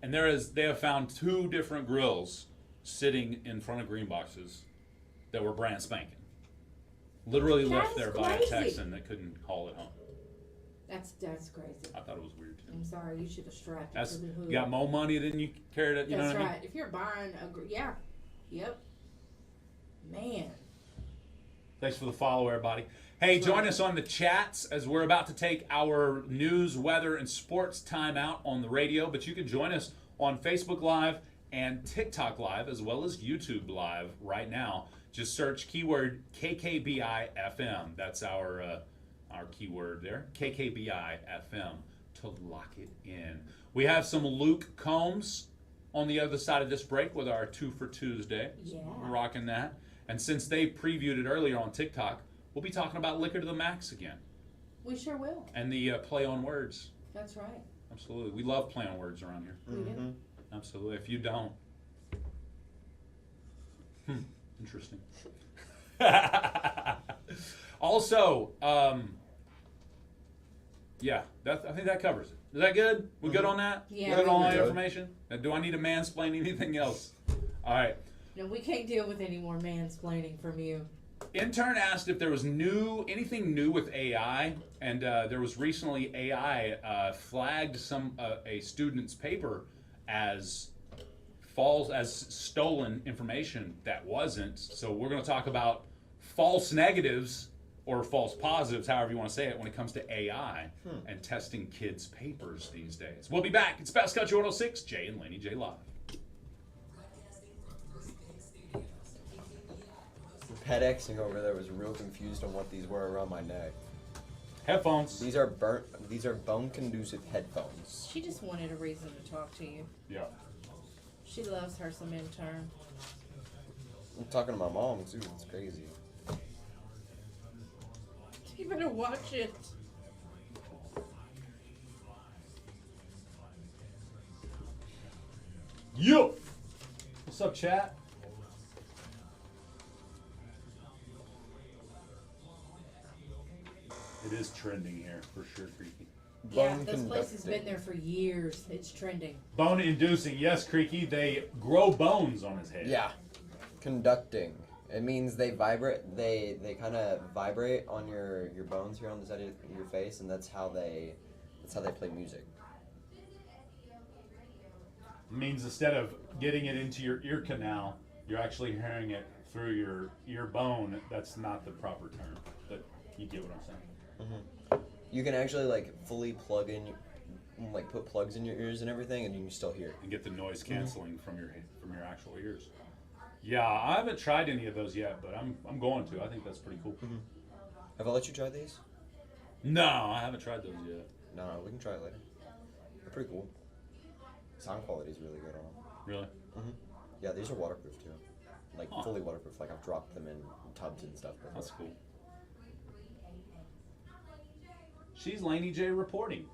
And they have found two different grills sitting in front of green boxes that were brand spanking. Literally That left is there by a crazy. Texan that couldn't haul it home. That's crazy. I thought it was weird too. I'm sorry, you should have strapped it That's to the hood. you got more money than you carried it. You know That's what I mean? right. If you're buying yeah, yep. Man, Thanks for the follow, everybody. Hey, join us on the chats as we're about to take our news, weather, and sports time out on the radio. But you can join us on Facebook Live and TikTok Live, as well as YouTube Live right now. Just search keyword KKBI FM. That's our keyword there, KKBI FM, to lock it in. We have some Luke Combs on the other side of this break with our 2 for Tuesday. Yeah. We're rocking that. And since they previewed it earlier on TikTok, we'll be talking about Liquor to the Max again. we sure will. And the play on words. That's right. Absolutely. We love play on words around here. We do. Absolutely. If you don't. Interesting. Also, yeah, I think that covers it. Is that good? We good on that? Yeah, Good on all we're that good. information? Do I need to mansplain anything else? All right. No, we can't deal with any more mansplaining from you. Intern asked if there was anything new with AI, and there was recently AI flagged a student's paper as stolen information that wasn't. So we're going to talk about false negatives or false positives, however you want to say it, when it comes to AI and testing kids' papers these days. We'll be back. It's Best Country 106, Jay and Laney J Live. Broadcasting from First Bank Studios, KKBI. PedXing over there was real confused on what these were around my neck. Headphones. These are bone conducive headphones. She just wanted a reason to talk to you. Yeah. She loves her some intern. I'm talking to my mom too. It's crazy. You better watch it. Yo! What's up, chat? It is trending here, for sure, Creaky. Yeah, Bone this place has conducting. been there for years. It's trending. Bone inducing, yes, Creaky. They grow bones on his head. Yeah. Conducting. It means they vibrate. They kind of vibrate on your bones here on the side of your face, and that's how they play music. Means instead of getting it into your ear canal, you're actually hearing it through your ear bone. That's not the proper term, but you get what I'm saying. You can actually like fully plug in, like put plugs in your ears and everything, and you can still hear. And get the noise canceling from your actual ears. Yeah, I haven't tried any of those yet, but I'm going to. I think that's pretty cool. Have I let you try these? No, I haven't tried those yet. No, we can try it later. They're pretty cool. Sound quality is really good on them. Really? Yeah, these are waterproof too. Like Huh. fully waterproof. Like I've dropped them in tubs and stuff before. That's cool. She's Laney J reporting.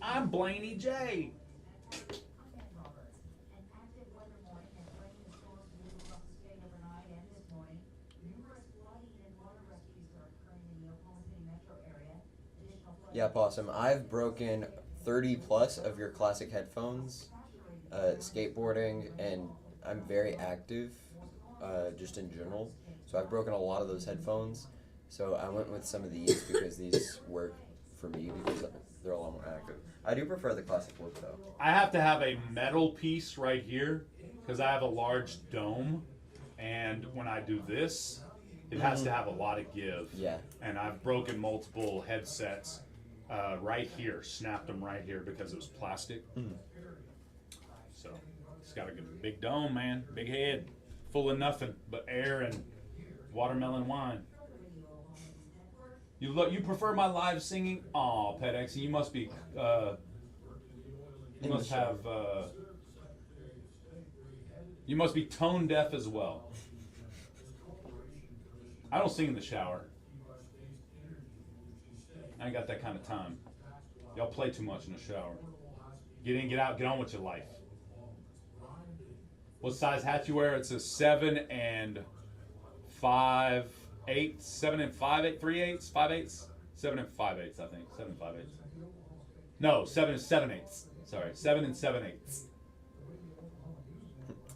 I'm Blaney J. Yeah, Possum. I've broken 30 plus of your classic headphones, skateboarding, and I'm very active, just in general. So I've broken a lot of those headphones. So I went with some of these because these work for me because they're a lot more active. I do prefer the classic look though. I have to have a metal piece right here because I have a large dome, and when I do this, it has to have a lot of give. Yeah. And I've broken multiple headsets right here, snapped them right here because it was plastic. So it's got a good big dome, man, big head, full of nothing but air and watermelon wine. You prefer my live singing? Aw, PetX, you must be you must have you must be tone deaf as well. I don't sing in the shower. I ain't got that kind of time. Y'all play too much in the shower. Get in, get out, get on with your life. What size hat you wear? It's a 7 and 5/8, 7 and 5/8, 3/8, 7 and 5/8, I think. 7 and 5/8. No, 7 and 7/8. Sorry, 7 and 7/8.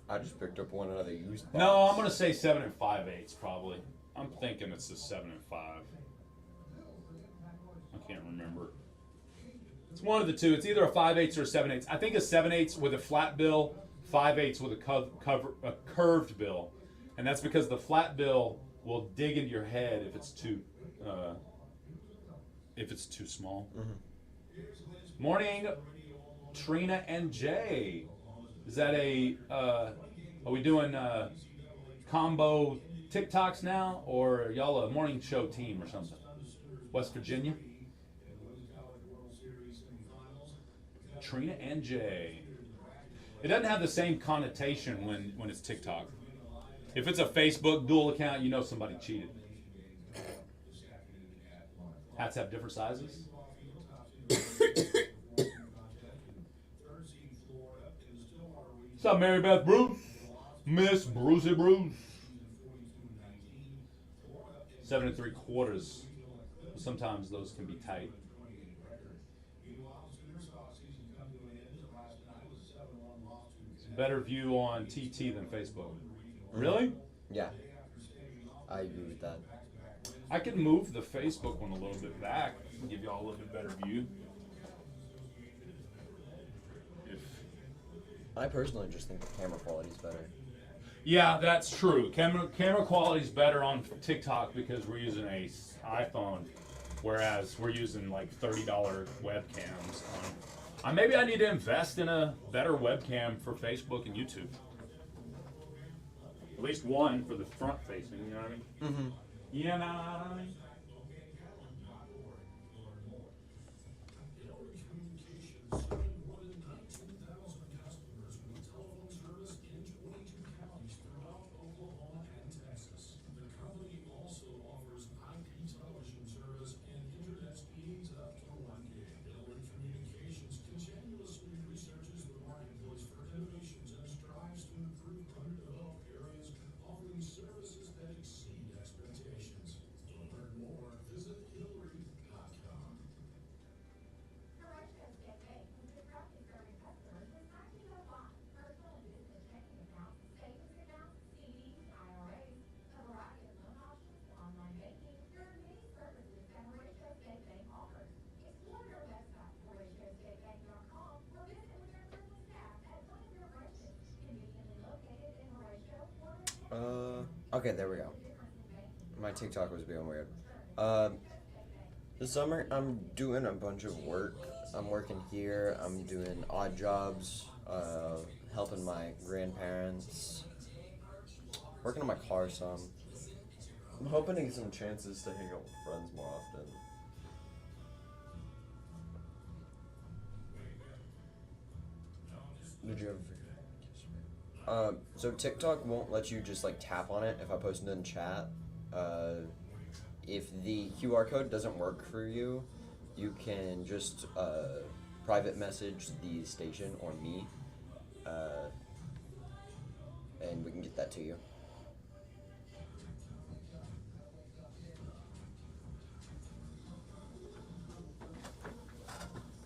I just picked up one out of the used box. No, I'm gonna say 7 and 5/8 probably. I'm thinking it's a 7 and 5. I can't remember. It's one of the two. It's either a 5/8 or a 7/8. I think a 7/8 with a flat bill, 5/8 with a curved bill, and that's because the flat bill will dig into your head if it's too small. Morning, Trina and Jay. Is that a? Are we doing combo TikToks now, or are y'all a morning show team or something? West Virginia. Trina and Jay. It doesn't have the same connotation when it's TikTok. If it's a Facebook dual account, you know somebody cheated. Hats have different sizes. What's up, Mary Beth Bruce? Miss Brucey Bruce. 7 3/4. Sometimes those can be tight. It's a better view on TT than Facebook. Really? Yeah. I agree with that. I could move the Facebook one a little bit back and give y'all a little bit better view. If I personally just think the camera quality is better. Yeah, that's true. Camera quality is better on TikTok because we're using a iPhone, whereas we're using like $30 webcams. Maybe I need to invest in a better webcam for Facebook and YouTube. At least one for the front facing. You know what I mean? Mm-hmm. You know what I mean? Okay, there we go. My TikTok was being weird. This summer, I'm doing a bunch of work. I'm working here. I'm doing odd jobs, helping my grandparents, working on my car some. I'm hoping to get some chances to hang out with friends more often. Did you ever figure that? So TikTok won't let you just like tap on it if I post it in chat. If the QR code doesn't work for you, you can just private message the station or me, and we can get that to you.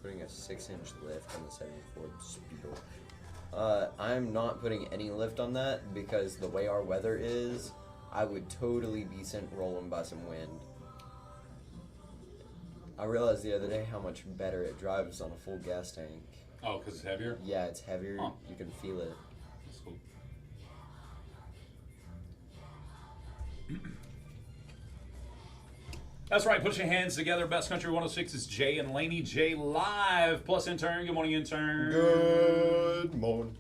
Putting a 6-inch lift on the 74 Speedo. I'm not putting any lift on that because the way our weather is, I would totally be sent rolling by some wind. I realized the other day how much better it drives on a full gas tank. Oh, because it's heavier? Yeah, it's heavier. Huh. You can feel it. That's cool. That's right. Put your hands together. Best Country 106 is Jay and Laney J live. Plus intern. Good morning, intern. Good morning.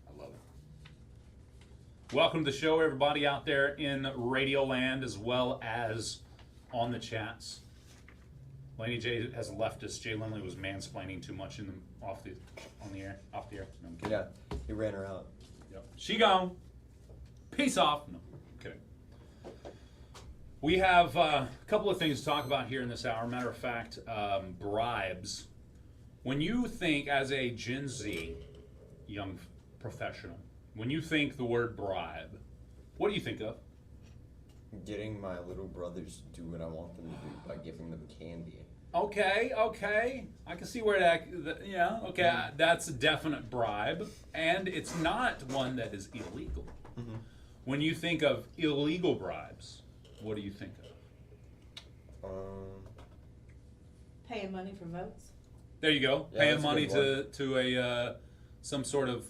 I love it. Welcome to the show, everybody out there in Radio Land as well as on the chats. Laney J has left us. Jay Lindley was mansplaining too much on the air. No, I'm kidding. Yeah, he ran her out. Yep. She gone. Peace off. No, I'm kidding. We have a couple of things to talk about here in this hour. Matter of fact, bribes. When you think, as a Gen Z young professional, when you think the word bribe, what do you think of? Getting my little brothers to do what I want them to do by giving them candy. Okay. I can see where that's a definite bribe, and it's not one that is illegal. Mm-hmm. When you think of illegal bribes, what do you think of? Paying money for votes. There you go. Yeah, Paying that's a money good to a some sort of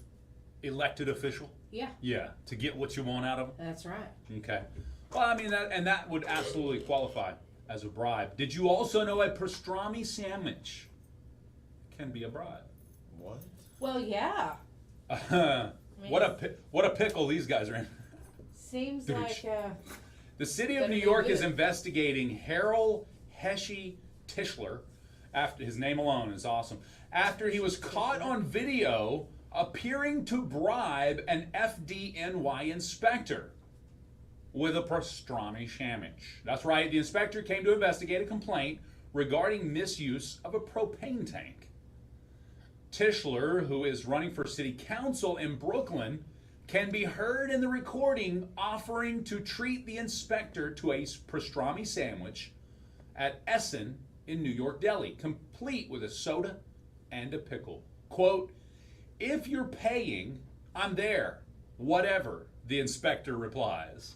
elected official. Yeah, Yeah, to get what you want out of them. that's right. Okay. Well, I mean that would absolutely qualify as a bribe. Did you also know a pastrami sandwich can be a bribe? What? Well, yeah. What a pickle these guys are in. Seems Dude, like The city of Better New be York is good. investigating Harold Heshy Tischler, after his name alone is awesome, after he was caught on video appearing to bribe an FDNY inspector with a pastrami sandwich. That's right, the inspector came to investigate a complaint regarding misuse of a propane tank. Tischler, who is running for city council in Brooklyn, can be heard in the recording offering to treat the inspector to a pastrami sandwich at Essen in New York Deli, complete with a soda and a pickle. Quote, "If you're paying, I'm there. Whatever," the inspector replies.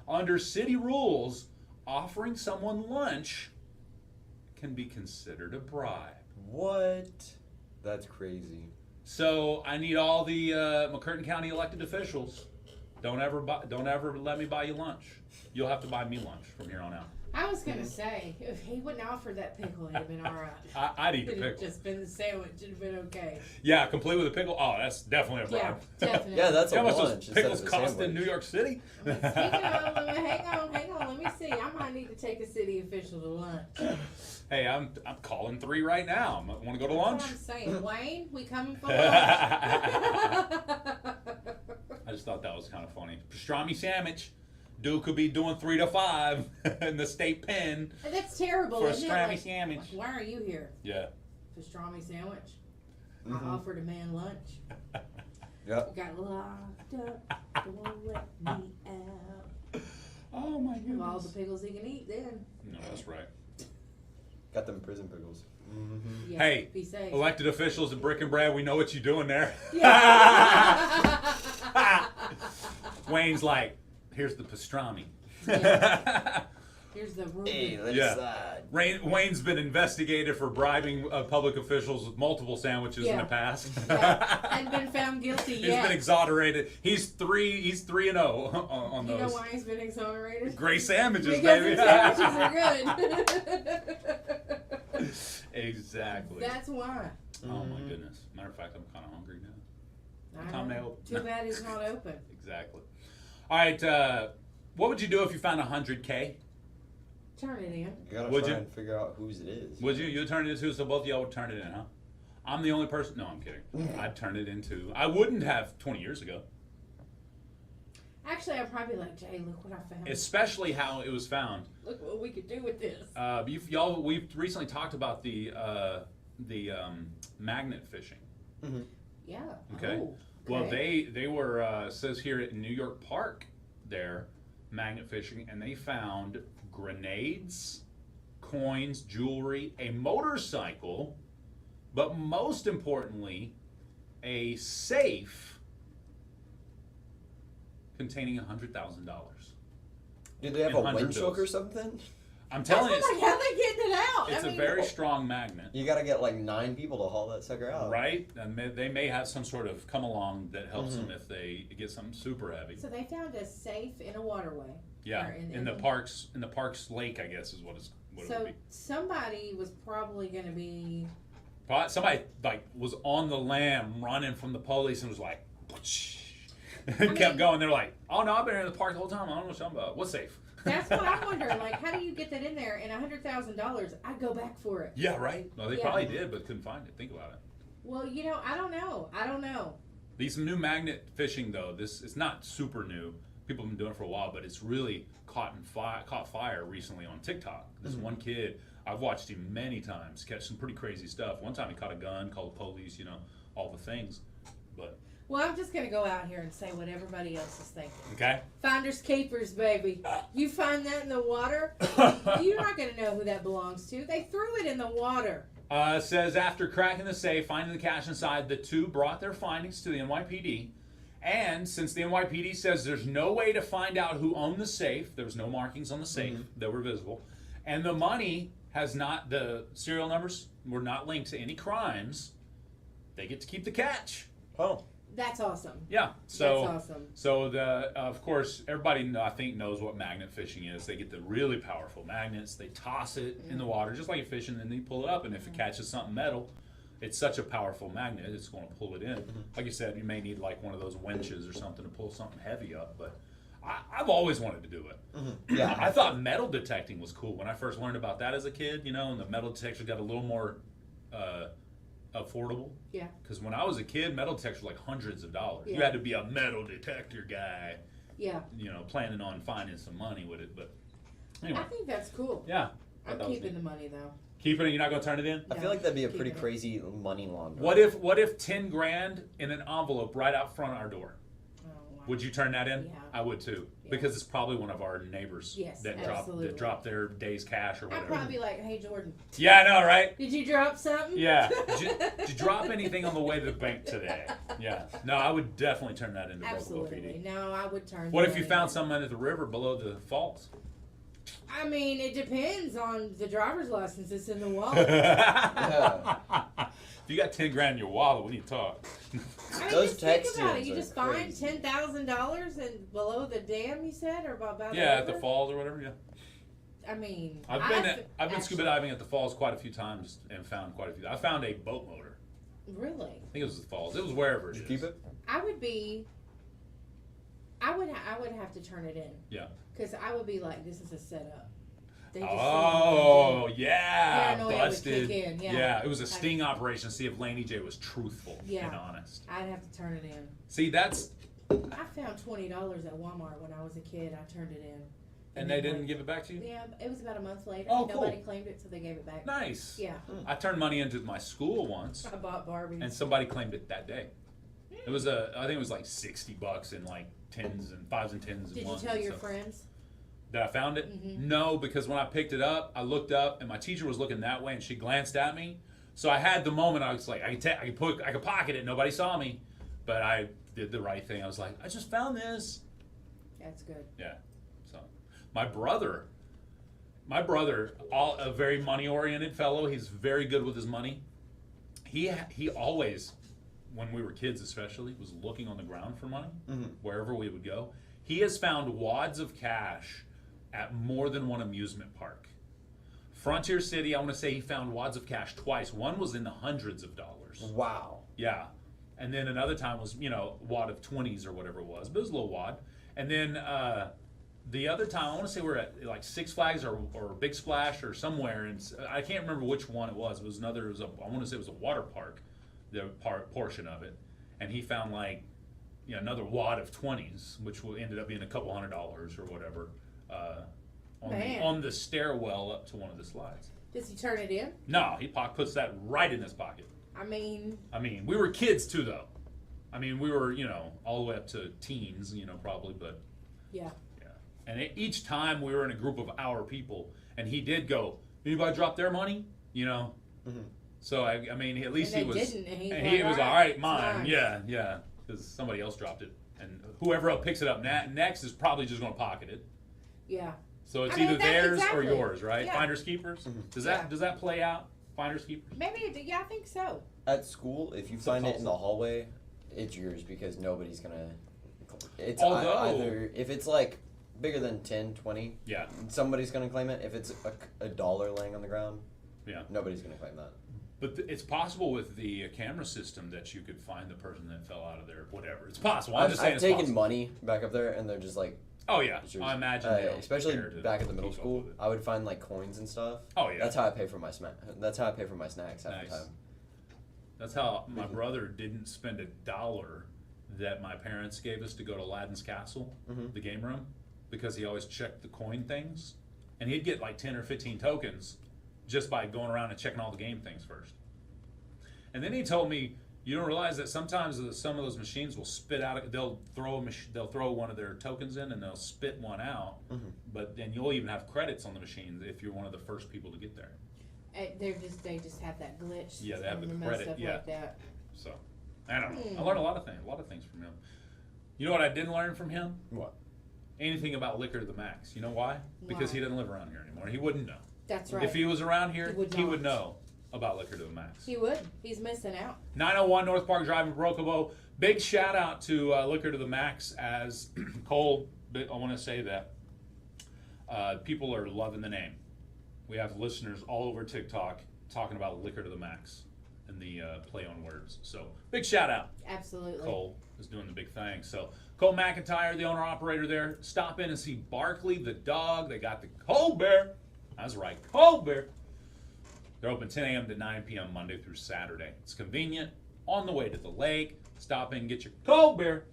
Under city rules, offering someone lunch can be considered a bribe. What? That's crazy. So I need all the McCurtain County elected officials. Don't ever let me buy you lunch. You'll have to buy me lunch from here on out. I was gonna say, if he wouldn't offer that pickle, it'd have been all right. I'd eat a It'd have pickle. just been the sandwich. It'd have been okay. Yeah, complete with a pickle. Oh, that's definitely a Yeah, bribe. definitely. Yeah, that's You a know how much lunch those instead pickles of a cost sandwich. in New York City? Speaking of, hang on. Let me see. I might need to take a city official to lunch. Hey, I'm calling 3 right now. I want to go to lunch. That's what I'm saying. Wayne, we coming for lunch? I just thought that was kind of funny. Pastrami sandwich. Dude could be doing 3 to 5 in the state pen That's terrible, for a isn't it? pastrami Like, sandwich. why are you here? Yeah. Pastrami sandwich. Mhm. I offered a man lunch. Yep. Got locked up. Don't let me out. Oh my Of all the goodness. pickles he can eat, then. No, that's right. Got them prison pickles. Mm-hmm. Yeah, Hey, be safe. elected officials at Brick and Brad, we know what you're doing there. Yeah. Wayne's like, here's the pastrami. Here's the Reuben. Hey, let Yeah. it slide. Wayne's been investigated for bribing public officials with multiple sandwiches in Yeah. the past. Yeah. Hadn't been found guilty He's yet. been exonerated. He's 3-0 on You those. know why he's been exonerated? Great sandwiches, Because baby. the sandwiches are good. Exactly. That's why. Oh my goodness. Matter of fact, I'm kind of hungry now. I Time know. they open. Too bad he's not open. Exactly. All right. What would you do if you found 100K? Turn it in. You gotta Would try you? and figure out whose it is. Would you? You'd turn it into, so both of y'all would turn it in, huh? I'm the only person. No, I'm kidding. I'd turn it into. I wouldn't have 20 years ago. Actually, I'd probably be like, Jay, look what I found. Especially how it was found. Look what we could do with this. We've recently talked about the magnet fishing. Yeah. Okay. Oh, Well, okay. they were says here at New York Park, there magnet fishing, and they found grenades, coins, jewelry, a motorcycle, but most importantly, a safe containing $100,000. Did they have In a 100 wind choke or bills. something? I'm That's telling you, like how they getting it out. it's I a mean, very strong magnet. You gotta get like 9 people to haul that sucker out. Right, and they may have some sort of come along that helps them if they get something super heavy. So they found a safe in a waterway. Yeah, Or in the parks lake, I guess is what it would So be. somebody was probably going to be. Probably somebody like was on the lam running from the police and was like, kept mean- going. They're like, oh no, I've been in the park the whole time. I don't know what you're talking about. What's safe? That's what I wonder. Like, how do you get that in there? And $100,000, I'd go back for it. Yeah, right. Well, they Yeah. probably did, but couldn't find it. Think about it. Well, I don't know. These new magnet fishing though, it's not super new. People have been doing it for a while, but it's really caught fire recently on TikTok. This one kid, I've watched him many times catch some pretty crazy stuff. One time he caught a gun, called the police, all the things. But Well, I'm just going to go out here and say what everybody else is thinking. okay. Finders keepers, baby. You find that in the water, you're not going to know who that belongs to. They threw it in the water. Says after cracking the safe, finding the cash inside, the two brought their findings to the NYPD. And since the NYPD says there's no way to find out who owned the safe, there was no markings on the safe that were visible, and the money the serial numbers were not linked to any crimes, they get to keep the catch. Oh. That's awesome. Yeah. So That's awesome. So of course everybody I think knows what magnet fishing is. They get the really powerful magnets, they toss it in the water just like you're fishing, and then you pull it up, and if it catches something metal, it's such a powerful magnet, it's going to pull it in. Like you said, you may need like one of those winches or something to pull something heavy up, but I've always wanted to do it. Yeah. I thought metal detecting was cool when I first learned about that as a kid, and the metal detector got a little more affordable. Yeah. Because when I was a kid, metal detectors were like hundreds of dollars. You Yeah. had to be a metal detector guy, Yeah. planning on finding some money with it. But I anyway, think that's cool. yeah. I'm that was keeping neat. the money, though. Keeping it, you're not going to turn it in? I feel like that'd be a Keep pretty it. crazy money laundering. What if 10 grand in an envelope right out front of our door? Oh, wow. Would you turn that in? Yeah. I would too. Yeah. Because it's probably one of our neighbors Yes, that absolutely. dropped their day's cash or I'd whatever. probably be like, hey, Jordan, Yeah, I know, right? did you drop something? Yeah. Did you drop anything on the way to the bank today? Yeah. No, I would definitely turn that into Robo Absolutely. PD. No, I would turn What the if you money found in. something at the river below the falls? I mean, it depends on the driver's license that's in the wallet. If you got 10 grand in your wallet, we need to talk. I mean, Those just think text about it. ins You are just find crazy. $10,000 and below the dam, you said, or about the Yeah, at river? the falls or whatever. Yeah. I mean, I've been scuba diving at the falls quite a few times and found quite a few. I found a boat motor. Really? I think it was the falls. It was wherever it Did is. you keep it? I would have to turn it in. Yeah. Because I would be like, this is a setup. They just Oh, see yeah. Paranoia would Busted. kick in, yeah. It was a sting operation to see if Laney J was truthful Yeah. and honest. I'd have to turn it in. See, that's. I found $20 at Walmart when I was a kid. I turned it in. And they didn't give it back to you? Yeah, it was about a month later. Oh, cool. Nobody claimed it, so they gave it back. Nice. Yeah. I turned money into my school once, I bought Barbies. and somebody claimed it that day. It was I think it was like $60 in like tens and fives and tens. Did and you ones tell and your stuff. friends? That I found it? Mhm. No, because when I picked it up, I looked up and my teacher was looking that way, and she glanced at me. So I had the moment. I was like, I could pocket it. Nobody saw me, but I did the right thing. I was like, I just found this. That's good. Yeah. So my brother My brother, a very money-oriented fellow. He's very good with his money. He always, when we were kids especially, was looking on the ground for money wherever we would go. He has found wads of cash at more than one amusement park. Frontier City, I want to say he found wads of cash twice. One was in the hundreds of dollars. Wow. Yeah. And then another time was, wad of 20s or whatever it was. But it was a little wad. And then the other time, I want to say we're at like Six Flags or Big Splash or somewhere. And I can't remember which one it was. I want to say it was a water park, the portion of it. And he found like, another wad of 20s, which ended up being a couple $100 or whatever. On the stairwell up to one of the slides. Does he turn it in? No, he puts that right in his pocket. I mean, we were kids too, though. We were, all the way up to teens, probably, but yeah. And each time we were in a group of our people, and he did go, anybody drop their money? So at least And he they was, didn't, and he's and like, he was "All all right, right, mine, mine." yeah, because somebody else dropped it, and whoever else picks it up next is probably just going to pocket it. Yeah. So it's I mean, either theirs or exactly. yours, right? Yeah. Finders keepers. Does that play out? Finders keepers. Maybe, yeah, I think so. At school, if you It's find a it in the toss-up. hallway, it's yours because nobody's gonna. It's Although- either if it's like bigger than 10, 20, Yeah. somebody's gonna claim it. If it's a dollar laying on the ground, Yeah. nobody's gonna claim that. But it's possible with the camera system that you could find the person that fell out of there. Whatever. It's possible. I'm just saying I've it's taken possible. money back up there, and they're just like. Oh yeah. It's yours. I imagine. they don't especially care to back at the middle keep up school, with it. I would find like coins and stuff. Oh yeah. That's how I pay for my That's how I pay for my snacks half Nice. the time. That's how my brother didn't spend $1 that my parents gave us to go to Aladdin's Castle, the game room, because he always checked the coin things, and he'd get like 10 or 15 tokens just by going around and checking all the game things first. And then he told me, you don't realize that sometimes some of those machines will spit out. They'll throw one of their tokens in and they'll spit one out. But then you'll even have credits on the machines if you're one of the first people to get there. They just have that glitch. Yeah, they have the and most credit, stuff yeah. like that. So I don't know. I learned a lot of things from him. You know what I didn't learn from him? What? Anything about liquor to the max. You know why? Because he doesn't live around here anymore. He wouldn't know. That's right. If he was around here, He would not. know about liquor to the max. He would. He's missing out. 901 North Park Drive in Brokovo. Big shout out to Liquor to the Max as Cole. I want to say that people are loving the name. We have listeners all over TikTok talking about Liquor to the Max and the play on words. So big shout out. Absolutely. Cole is doing the big thing. So Cole McIntyre, the owner operator there, stop in and see Barkley the dog. They got the Cold Bear. That's right, Cold Bear. They're open 10 a.m. to 9 p.m. Monday through Saturday. It's convenient. On the way to the lake, stop in and get your cold beer.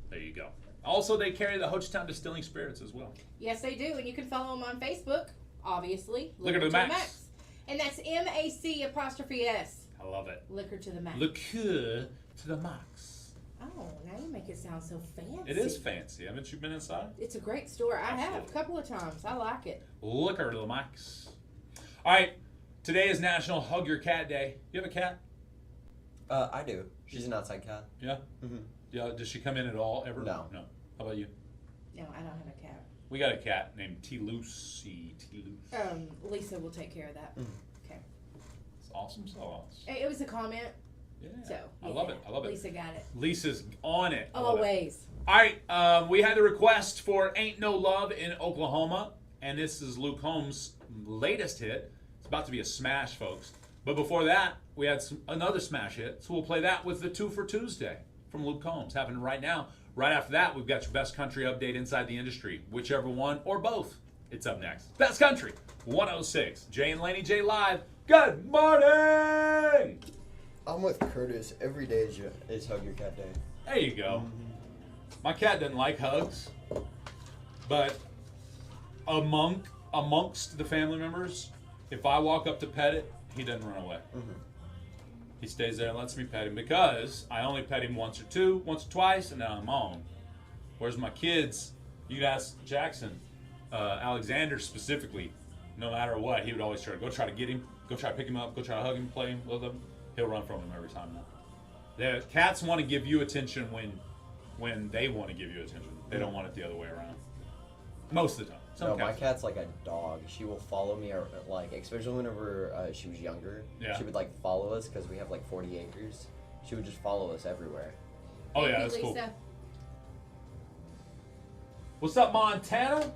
There you go. Also, they carry the Hochtown Distilling Spirits as well. Yes, they do. And you can follow them on Facebook, obviously. Liquor to the Max. And that's MAC''S. I love it. Liquor to the Max. Liqueur to the Max. Oh, now you make it sound so fancy. It is fancy. Haven't you been inside? It's a great store. I have Absolutely. a couple of times. I like it. Liquor to the Max. All right. Today is National Hug Your Cat Day. You have a cat? I do. She's an outside cat. Yeah? Mm-hmm. Yeah. Does she come in at all ever? No. No. How about you? No, I don't have a cat. We got a cat named T-Lucy. Lisa will take care of that. Okay. It's awesome sauce. It was a comment, Yeah. so I love it. I love it. Lisa got it. Lisa's on it. I love it. Always. All right, we had the request for Ain't No Love in Oklahoma, and this is Luke Combs' latest hit. It's about to be a smash, folks. But before that, we had another smash hit, so we'll play that with the 2 for Tuesday from Luke Combs, happening right now. Right after that, we've got your best country update inside the industry, whichever one or both. It's up next. Best Country 106, Jay and Laney J live. Good morning! I'm with Curtis. Every day is Hug Your Cat Day. There you go. My cat doesn't like hugs, but amongst the family members, if I walk up to pet it, he doesn't run away. He stays there and lets me pet him because I only pet him once or twice, and then I'm on. Whereas my kids, you can ask Jackson, Alexander specifically, no matter what, he would always try to get him, go try to pick him up, go try to hug him, play him with him. He'll run from him every time now. The cats want to give you attention when they want to give you attention. They don't want it the other way around. Most of the time. Some No, my cats. cat's like a dog. She will follow me, like, especially whenever she was younger. Yeah. She would, like, follow us because we have, like, 40 acres. She would just follow us everywhere. Oh Thank yeah, you, that's cool. Lisa. What's up, Montana?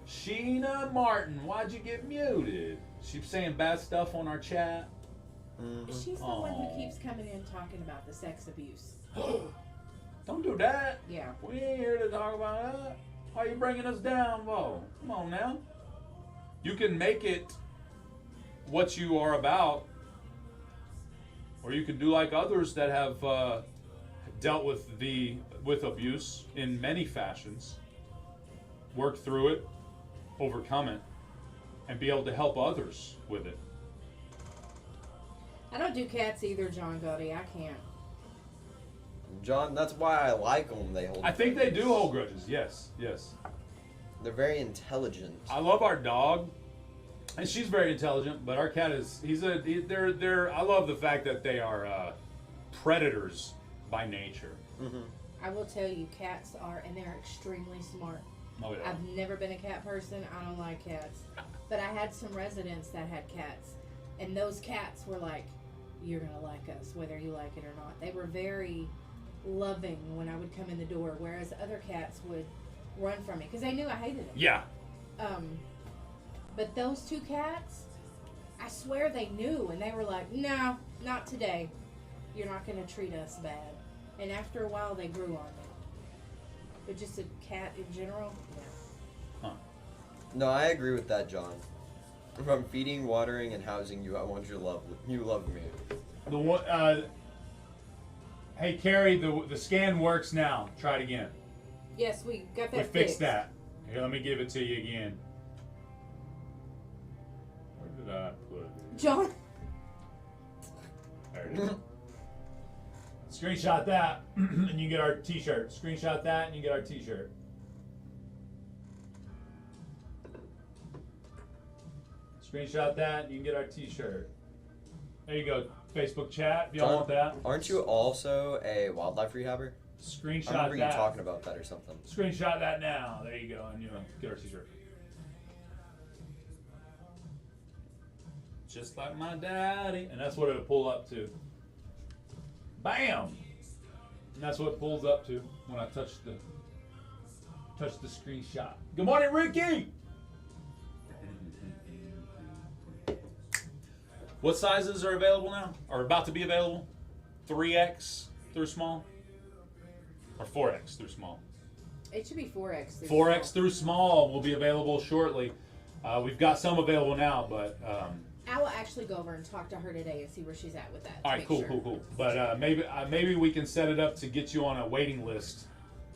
Sheena Martin, why'd you get muted? She's saying bad stuff on our chat. She's the one Aw. who keeps coming in talking about the sex abuse. Don't do that. Yeah. We ain't here to talk about that. Why are you bringing us down, Bo? Come on now. You can make it what you are about, or you can do like others that have dealt with abuse in many fashions, work through it, overcome it, and be able to help others with it. I don't do cats either, John Gotti. I can't. John, that's why I like them. They hold. I think they do grudges. hold grudges. Yes, yes. They're very intelligent. I love our dog, and she's very intelligent. But our cat is. They're. I love the fact that they are predators by nature. I will tell you, cats are, and they're extremely smart. Oh yeah. I've never been a cat person. I don't like cats. But I had some residents that had cats. And those cats were like, you're going to like us, whether you like it or not. They were very loving when I would come in the door, whereas other cats would run from me because they knew I hated them. Yeah. But those two cats, I swear they knew. And they were like, no, not today. You're not going to treat us bad. And after a while, they grew on me. But just a cat in general, no. No, I agree with that, John. If I'm feeding, watering, and housing you, I want you to love me. The one. Hey Carrie, the scan works now. Try it again. Yes, we got that We fixed that. Here, let me give it to you again. Where did I put it? John, There it is. Screenshot that, and you get our T-shirt. Screenshot that, and you get our T-shirt. Screenshot that, and you can get our T-shirt. There you go. Facebook chat, if y'all John, want that. Aren't you also a wildlife rehabber? I Screenshot remember you that. talking about that or something. Screenshot that now. There you go, and you'll get our T-shirt. Just like my daddy. And that's what it'll pull up to. Bam! And that's what it pulls up to when I touch the screenshot. Good morning, Ricky! What sizes are available now? Are about to be available? 3X through small? Or 4X through small? it should be 4X. through 4X small. through small will be available shortly. We've got some available now, but I will actually go over and talk to her today and see where she's at with that. to all right, make cool, sure. cool. But maybe we can set it up to get you on a waiting list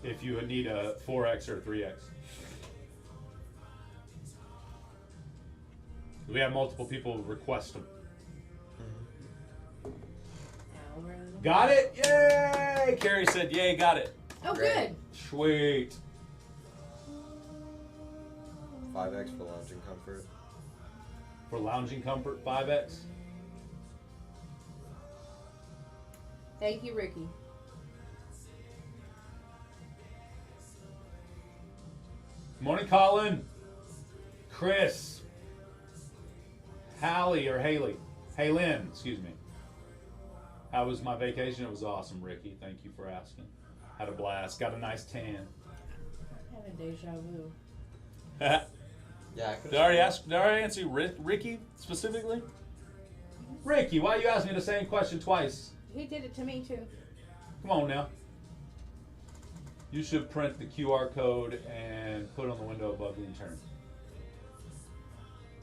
if you need a 4X or a 3X. We have multiple people request them. Alright. Got it? Yay! Carrie said, "Yay, got it." Oh, Great. good. Sweet. 5X for lounging comfort. For lounging comfort, 5X. Thank you, Ricky. Morning, Colin. Chris. Hallie or Haley. Haylin, excuse me. How was my vacation? It was awesome, Ricky. Thank you for asking. Had a blast. Got a nice tan. I'm having deja vu. Yeah, I could. Did I already answer Ricky specifically? Ricky, why are you asking me the same question twice? He did it to me, too. Come on now. You should print the QR code and put it on the window above the intern.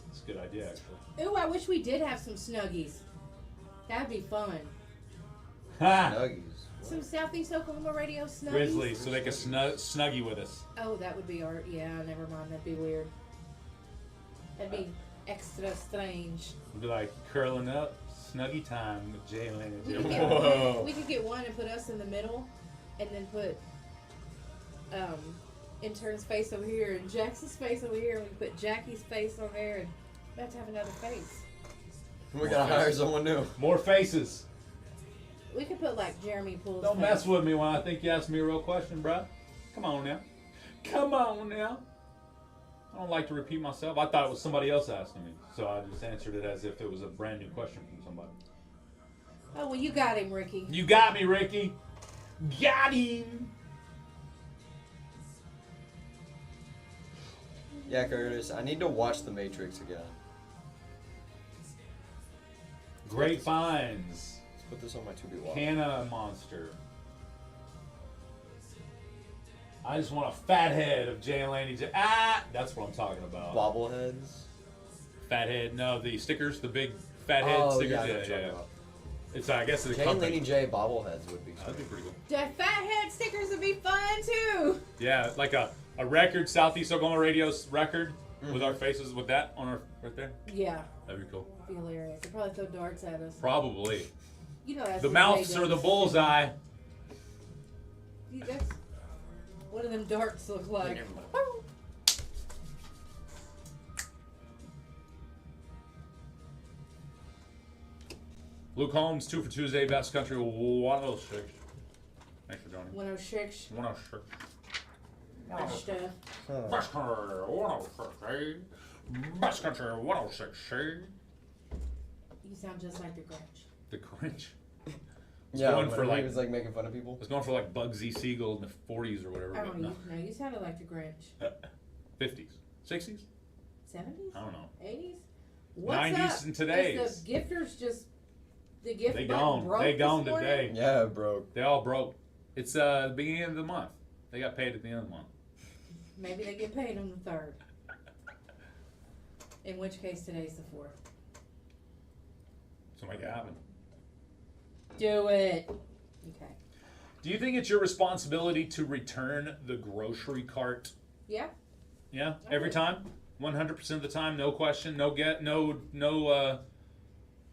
That's a good idea, actually. Ooh, I wish we did have some Snuggies. That'd be fun. Ha! Nuggies. Some Southeast Oklahoma Radio Snuggies. Grizzly, so they can snuggie with us. Oh, that would be art. Yeah, never mind. That'd be weird. That'd be extra strange. We'd be like curling up, snuggie time with Jay and Laney We J. could, Whoa. we could get one and put us in the middle, and then put intern's face over here and Jackson's face over here, and we put Jackie's face on there, and we have to have another face. We gotta hire someone new. More faces. We could put like Jeremy Poole's Don't face. mess with me when I think you asked me a real question, bruh. Come on now. Come on now. I don't like to repeat myself. I thought it was somebody else asking me, so I just answered it as if it was a brand new question from somebody. Oh, well, you got him, Ricky. You got me, Ricky. Got him. Yeah, Curtis, I need to watch The Matrix again. Great finds. Let's put this on my to-be watch. Canna monster. I just want a fat head of Jay and Laney J. Ah, that's what I'm talking about. Bobbleheads. Fat head. No, the stickers, the big fat head Oh, stickers. yeah, I know Yeah, what you're yeah. talking about. It's I guess it's a Jay and company. Laney J bobbleheads would be That'd be pretty cool. The fat head stickers would be fun, too. Yeah, like a record, Southeast Oklahoma Radio's record with our faces with that on our right there. Yeah, That'd be cool. that'd be hilarious. They'd probably throw darts at us. Probably. You know that's The what mouths they are do. the bullseye. That's what do them darts look like? Luke Holmes, 2 for Tuesday, best country 106. Thanks for joining. 106. 106. Good stuff. Best country 106, eh? Best country 106, eh? You sound just like the Grinch. The Grinch. Yeah, going for, whenever he like- was like making fun of people. I was going for like Bugsy Siegel in the 40s or whatever. I but don't no. know. No, you sounded like the Grinch. 50s. 60s? 70s? I don't know. 80s? What's 90s up? and today's. Is the gifters just the gift They button gone. broke They this gone morning? today. Yeah, bro. They all broke. It's the beginning of the month. They got paid at the end of the month. Maybe they get paid on the 3rd. In which case today's the 4th. So make it happen. Do it. Okay. Do you think it's your responsibility to return the grocery cart? Yeah. Yeah, I every do. time, 100% of the time, no question, no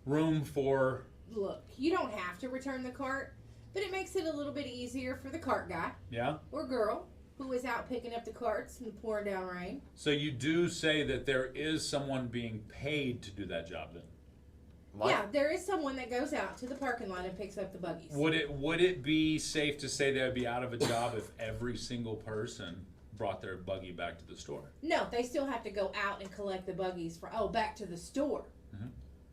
room for. Look, you don't have to return the cart, but it makes it a little bit easier for the cart guy Yeah. or girl who is out picking up the carts in the pouring down rain. So you do say that there is someone being paid to do that job then. Yeah, there is someone that goes out to the parking lot and picks up the buggies. Would it be safe to say they would be out of a job if every single person brought their buggy back to the store? No, they still have to go out and collect the buggies for back to the store.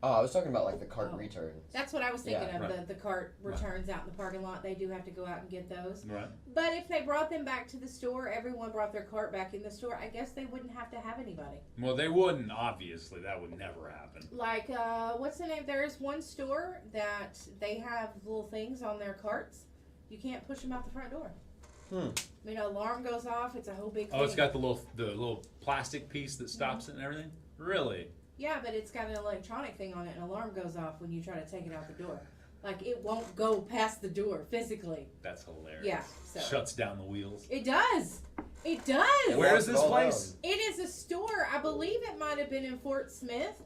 Oh, I was talking about like the cart Oh. returns. That's what I was thinking Yeah, of. right. The cart returns out in the parking lot. They do have to go out and get those. Right. But if they brought them back to the store, everyone brought their cart back in the store, I guess they wouldn't have to have anybody. Well, they wouldn't. Obviously, that would never happen. Like, what's the name? There is one store that they have little things on their carts. You can't push them out the front door. Hmm. I mean, an alarm goes off. It's a whole big Oh, thing. it's got the little plastic piece that stops it and everything. Really? Yeah, but it's got an electronic thing on it. An alarm goes off when you try to take it out the door. Like, it won't go past the door physically. That's hilarious. Yeah, so. Shuts down the wheels. It does. It does. Where locks is it this all place? down. It is a store. I believe it might have been in Fort Smith.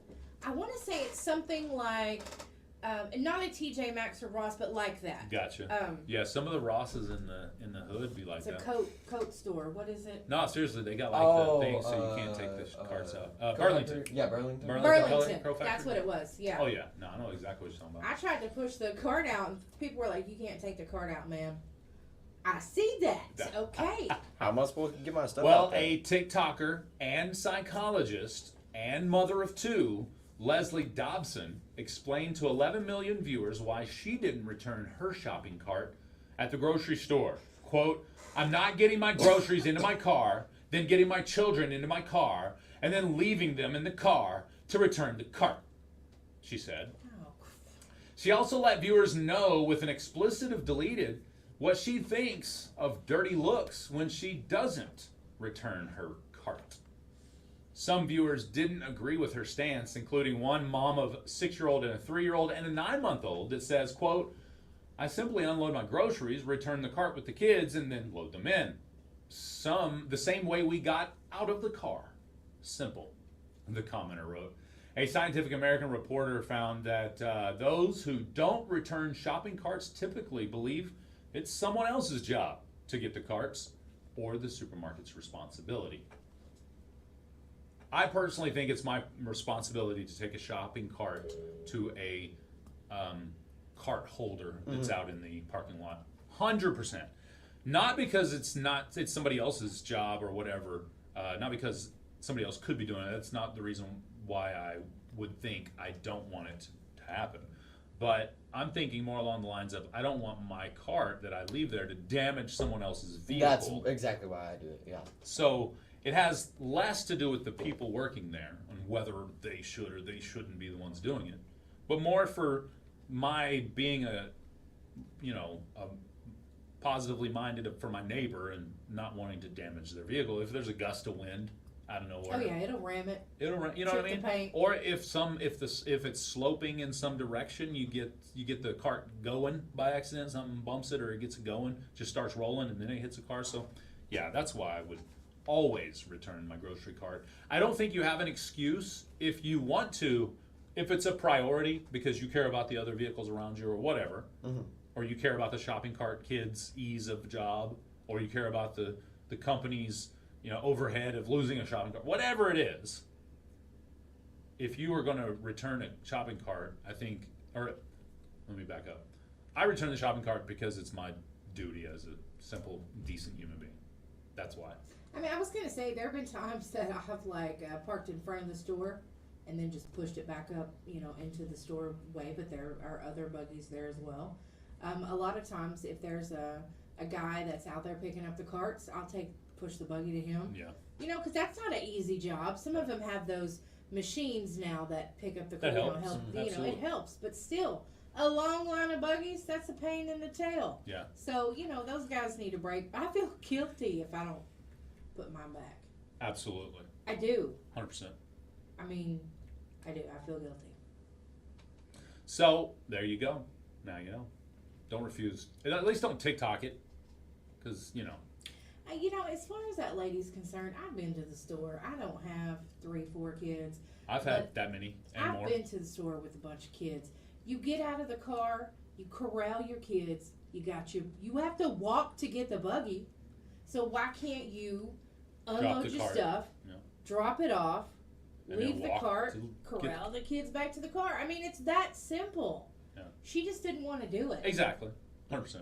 I want to say it's something like, not a TJ Maxx or Ross, but like that. Gotcha. Yeah, some of the Rosses in the hood be like It's a that. coat store. What is it? No, seriously, they got like Oh, the thing so you can't take the carts out. Crow Burlington. Factory? Yeah, Burlington. Burlington. Crow Factory? That's what it was. Yeah. Oh yeah, no, I know exactly what you're talking about. I tried to push the cart out, and people were like, "You can't take the cart out, ma'am." I see that. Okay. How am I supposed to get my stuff Well, out there? a TikToker and psychologist and mother of two, Leslie Dobson, explained to 11 million viewers why she didn't return her shopping cart at the grocery store. Quote, "I'm not getting my groceries into my car, then getting my children into my car, and then leaving them in the car to return the cart," she said. Oh, She also let viewers know with an explicit if deleted what she thinks of dirty looks when she doesn't return her cart. Some viewers didn't agree with her stance, including one mom of a 6-year-old and a 3-year-old and a 9-month-old that says, quote, "I simply unload my groceries, return the cart with the kids, and then load them in. The same way we got out of the car. Simple," the commenter wrote. A Scientific American reporter found that those who don't return shopping carts typically believe it's someone else's job to get the carts or the supermarket's responsibility. I personally think it's my responsibility to take a shopping cart to a cart holder that's out in the parking lot. 100%. Not because it's somebody else's job or whatever. Not because somebody else could be doing it. That's not the reason why I would think I don't want it to happen. But I'm thinking more along the lines of I don't want my cart that I leave there to damage someone else's vehicle. That's exactly why I do it. Yeah. So it has less to do with the people working there and whether they should or they shouldn't be the ones doing it, but more for my being a positively minded for my neighbor and not wanting to damage their vehicle. If there's a gust of wind out of nowhere, Oh yeah, it'll ram it. you know what I Chip the mean? paint. Or if it's sloping in some direction, you get the cart going by accident, something bumps it or it gets it going, just starts rolling and then it hits a car. So yeah, that's why I would always return my grocery cart. I don't think you have an excuse if you want to, if it's a priority because you care about the other vehicles around you or whatever, or you care about the shopping cart kids' ease of job, or you care about the company's overhead of losing a shopping cart, whatever it is. If you are going to return a shopping cart, I think, or let me back up. I return the shopping cart because it's my duty as a simple, decent human being. That's why. I mean, I was gonna say there have been times that I have parked in front of the store and then just pushed it back up, into the store way. But there are other buggies there as well. A lot of times, if there's a guy that's out there picking up the carts, I'll push the buggy to him. Yeah. Because that's not an easy job. Some of them have those machines now that pick up the That cart. helps. It helps, but still, a long line of buggies, that's a pain in the tail. Yeah. So those guys need a break. I feel guilty if I don't put mine back. Absolutely. I do. 100%. I mean, I do. I feel guilty. So, there you go. Now you know. Don't refuse. At least don't TikTok it. Because, As far as that lady's concerned, I've been to the store. I don't have 3, 4 kids. I've had that many and I've more. been to the store with a bunch of kids. You get out of the car, you corral your kids. You have to walk to get the buggy. So why can't you unload your cart. stuff, Yeah. drop it off, And leave then the walk cart, to corral the kids back to the car? I mean, it's that simple. Yeah. She just didn't want to do it. Exactly. 100%.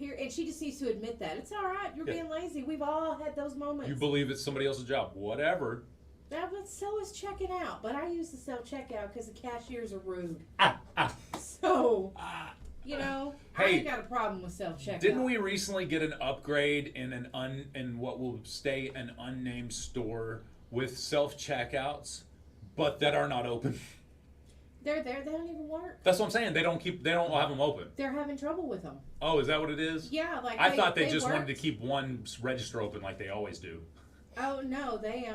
And she just needs to admit that. It's all right. You're Yeah. being lazy. We've all had those moments. You believe it's somebody else's job. Whatever. But so is checking out. But I use the self-checkout because the cashiers are rude. Ah. So, Ah. I Hey, ain't got a problem with self-checkout. Didn't we recently get an upgrade in in what will stay an unnamed store with self-checkouts, but that are not open? They're there. They don't even work. That's what I'm saying. They don't have them open. They're having trouble with them. Oh, is that what it is? Yeah, I thought they just wanted worked. to keep one register open like they always do. Oh no, they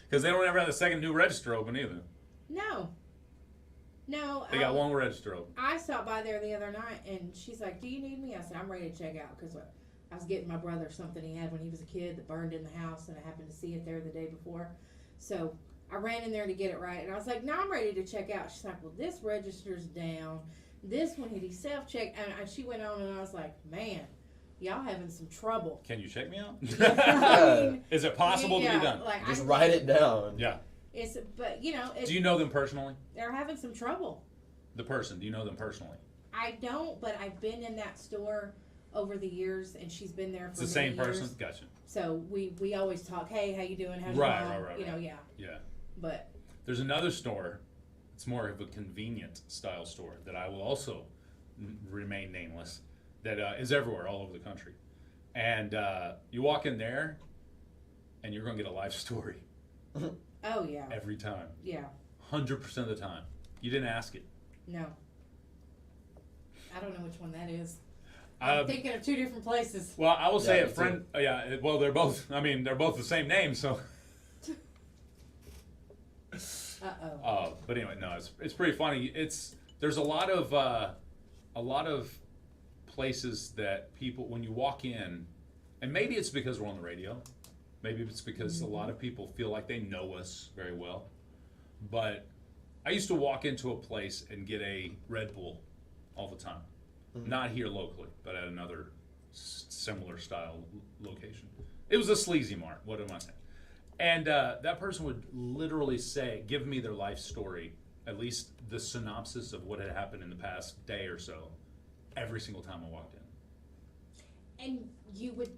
Because they don't ever have a second new register open either. no. They got one register open. I stopped by there the other night, and she's like, "Do you need me?" I said, "I'm ready to check out," because I was getting my brother something he had when he was a kid that burned in the house, and I happened to see it there the day before. So I ran in there to get it right, and I was like, "No, I'm ready to check out." She's like, "Well, this register's down. This one he self-checked," and she went on, and I was like, "Man, y'all having some trouble." Can you check me out? I mean, Is it possible to be done? Like, Just write it down. Yeah. But Do you know them personally? they're having some trouble. The person, do you know them personally? I don't, but I've been in that store over the years, and she's been there for It's the same many years. person? Gotcha. So we always talk. Hey, how you doing? How's Right, your mom? right. Yeah. Yeah. But There's another store. It's more of a convenient style store that I will also remain nameless. That is everywhere, all over the country. And you walk in there, and you're going to get a life story oh yeah, every time. yeah. 100% of the time. You didn't ask it. No, I don't know which one that is. I'm thinking of 2 different places. Well, I will say Yeah, a me friend. Well, they're both. I mean, they're both the same name. So. But anyway, no, it's pretty funny. There's a lot of places that people, when you walk in, and maybe it's because we're on the radio, maybe it's because a lot of people feel like they know us very well. But I used to walk into a place and get a Red Bull all the time. Not here locally, but at another similar style location. It was a sleazy mart. What am I saying? And that person would literally give me their life story, at least the synopsis of what had happened in the past day or so, every single time I walked in. And you would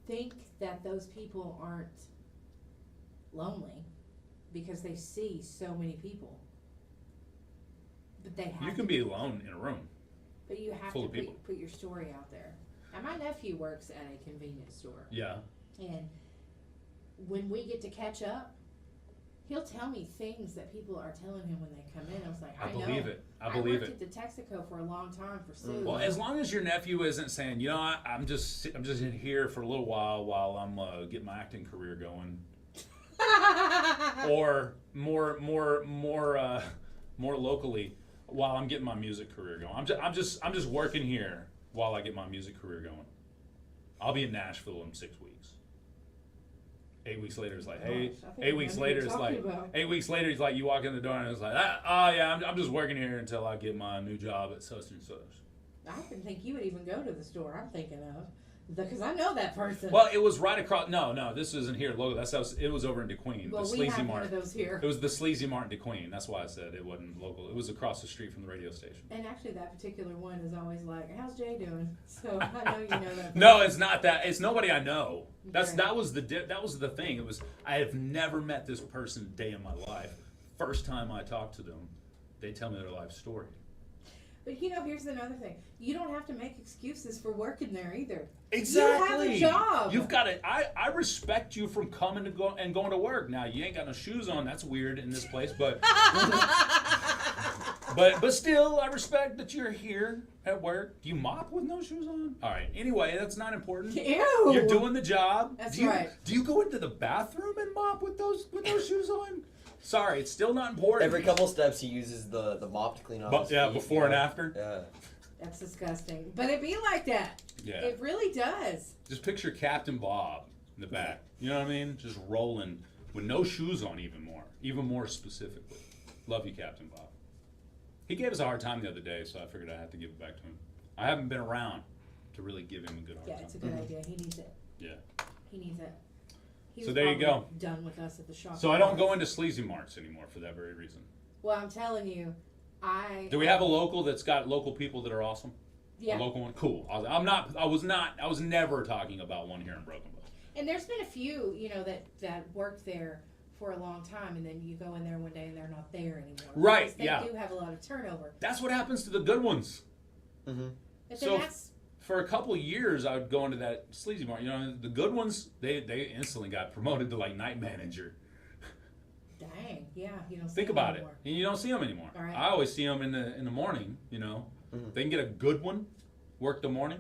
think that those people aren't lonely because they see so many people. But they have You can be alone in a room. But you have full to of people. put your story out there. And my nephew works at a convenience store. Yeah. And when we get to catch up, he'll tell me things that people are telling him when they come in. I was like, I know. believe it. I believe worked it. at the Texaco for a long time for Sue. Well, as long as your nephew isn't saying, you know, I'm just in here for a little while I'm getting my acting career going, or more locally, while I'm getting my music career going. I'm just working here while I get my music career going. I'll be in Nashville in 6 weeks. 8 weeks later, it's like, hey. Gosh, I think 8 I weeks know what later, you're it's like, talking about. 8 weeks later, it's like you walk in the door and it's like, oh yeah, I'm just working here until I get my new job at such and such. I didn't think you would even go to the store I'm thinking of. Because I know that person. Well, it was right across. No, this isn't here. Logo. It was over in DeQueen. Well, the we Sleazy have Mart. one of those here. It was the Sleazy Mart in DeQueen. That's why I said it wasn't local. It was across the street from the radio station. And actually, that particular one is always like, "How's Jay doing?" So I know you know that. No, it's not that. It's nobody I know. Okay. That was the thing. It was I have never met this person a day in my life. First time I talked to them, they tell me their life story. But you know, here's another thing: you don't have to make excuses for working there either. Exactly. You have a job. You've got it. I respect you from coming to go and going to work. Now you ain't got no shoes on. That's weird in this place, but but still, I respect that you're here at work. Do you mop with no shoes on? All right. Anyway, that's not important. Ew. You're doing the job. That's do you, right. Do you go into the bathroom and mop with those shoes on? Sorry, it's still not important. Every couple steps, he uses the mop to clean off his feet, before and after. Yeah. That's disgusting. But it be like that. Yeah. It really does. Just picture Captain Bob in the back. You know what I mean? Just rolling with no shoes on, even more specifically. Love you, Captain Bob. He gave us a hard time the other day, so I figured I had to give it back to him. I haven't been around to really give him a good hard Yeah, time. it's a good idea. He needs it. Yeah. He needs it. He So was there you probably go. Done with us at the shop. So I don't go into sleazy marts anymore for that very reason. Well, I'm telling you, Do we have a local that's got local people that are awesome? Yeah. A local one? Cool. I was never talking about one here in Broken Bow. And there's been a few, you know, that worked there for a long time, and then you go in there one day and they're not there anymore. Right, Because they yeah. do have a lot of turnover. That's what happens to the good ones. Mm-hmm. But So then that's for a couple of years, I would go into that sleazy mart. You know, the good ones, they instantly got promoted to like night manager. dang, yeah, you don't see Think them about anymore. it. And you don't see them anymore. All right. I always see them in the morning. You know, Mhm. they can get a good one, work the morning.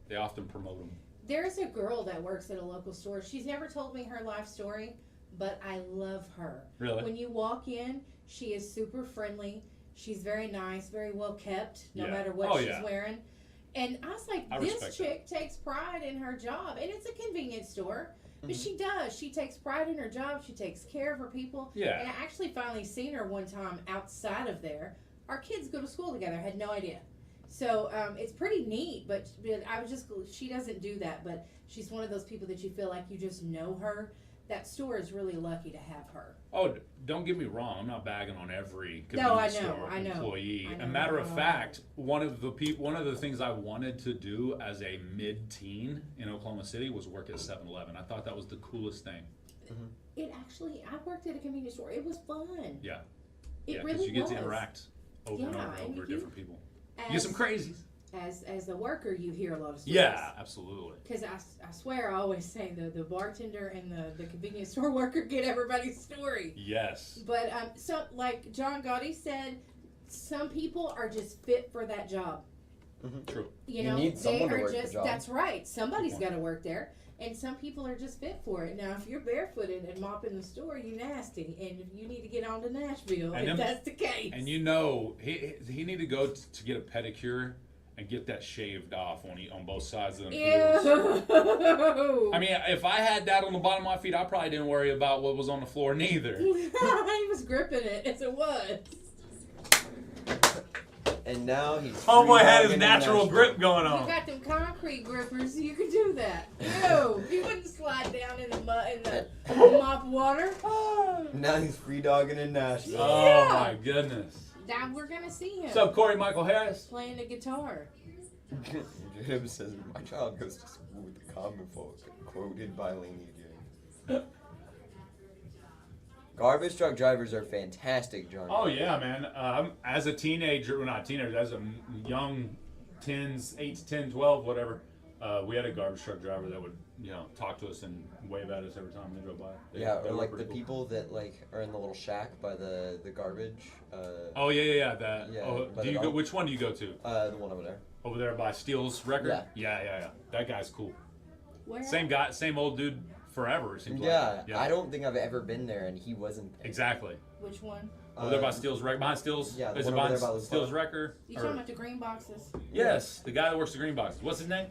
They often promote them. There's a girl that works at a local store. She's never told me her life story, but I love her. Really? When you walk in, she is super friendly. She's very nice, very well kept, no Yeah. matter what Oh, she's yeah. wearing. And I was like, I this respect chick takes pride in her job. And it's a convenience store. But Mhm. she does. She takes pride in her job. She takes care of her people. Yeah. And I actually finally seen her one time outside of there. Our kids go to school together. I had no idea. So it's pretty neat, but I was just, she doesn't do that, but she's one of those people that you feel like you just know her. That store is really lucky to have her. Oh, don't get me wrong. I'm not bagging on every No, I convenience know, store I know. employee. I know. A matter of fact, one of the things I wanted to do as a mid-teen in Oklahoma City was work at 7-Eleven. I thought that was the coolest thing. It actually, I worked at a convenience store. It was fun. Yeah. It Yeah, really you get was. to interact over and Yeah, over and and over with you- different people. You get some crazies. As a worker, you hear a lot of stories. Yeah, absolutely. Because I swear I always say the bartender and the convenience store worker get everybody's story. Yes. But so like John Gotti said, some people are just fit for that job. True. You You know, need they someone to are work the just job. that's right. Somebody's Good point. got to work there, and some people are just fit for it. Now, if you're barefooted and mopping the store, you nasty, and you need to get on to Nashville And if them- that's the case. And you know, he need to go to get a pedicure and get that shaved off on both sides of them heels. Ew. I mean, if I had that on the bottom of my feet, I probably didn't worry about what was on the floor neither. he was gripping it as it was. And now he's. Homeboy had his free-dogging in natural Nashville. grip going You on. got them concrete grippers, you could do that. Ew. He wouldn't slide down in the mud in the mop water. Now he's free dogging in Nashville. Oh Yeah. my goodness. Now we're gonna see him What's up, Corey Michael Harris? playing the guitar. Jacob says, my child goes to school with the common folk, quoted by Laney J. Garbage truck drivers are fantastic, John. Oh yeah, man. As a teenager, well, not teenager, as a young 10s, 8 to 10, 12, whatever, we had a garbage truck driver that would, talk to us and wave at us every time they drove by. Or were like the pretty cool. people that like are in the little shack by the garbage. Oh yeah. That. Yeah, Oh, by do the you go? dog. Which one do you go to? The one over there. Over there by Steele's record. Yeah. Yeah. That guy's cool. Where? Same guy, same old dude forever. It seems Yeah, like. I don't think I've ever been there and he wasn't there. Exactly. Which one? Over there by Steele's record. Behind Steele's. Yeah, the Is it one over behind there by the Steele's bar. record? You Or- talking about the green boxes? Yes, the guy that works the green boxes. What's his name?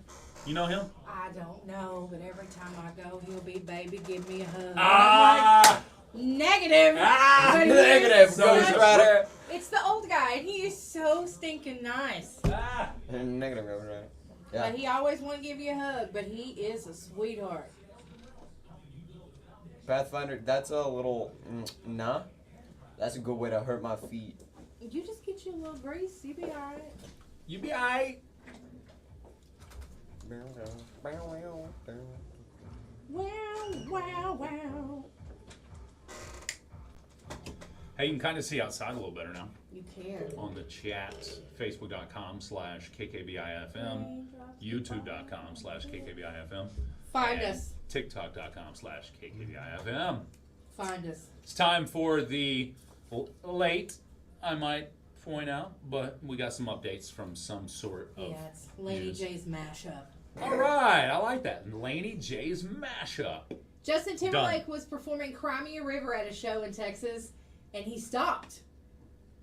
You know him? I don't know, but every time I go, he'll be, baby, give me a hug. Ah! Negative. Ah! But he Negative. is Ghost such- Rider. It's the old guy, and he is so stinking nice. Ah! Negative. Right. Yeah. But he always want to give you a hug, but he is a sweetheart. Pathfinder, that's a little nah. That's a good way to hurt my feet. You just get you a little grease, you be alright. You be alright. Wow. Hey, you can kind of see outside a little better now You can. on the chat. Facebook.com/KKBIFM, YouTube.com/KKBIFM, Find and us. TikTok.com/KKBIFM. Find us. It's time for the late, I might point out, but we got some updates from some sort of. Yeah, it's Laney news. J's mashup. All right, I like that. Laney J's mashup. Justin Timberlake was performing Crimea River at a show in Texas, and he stopped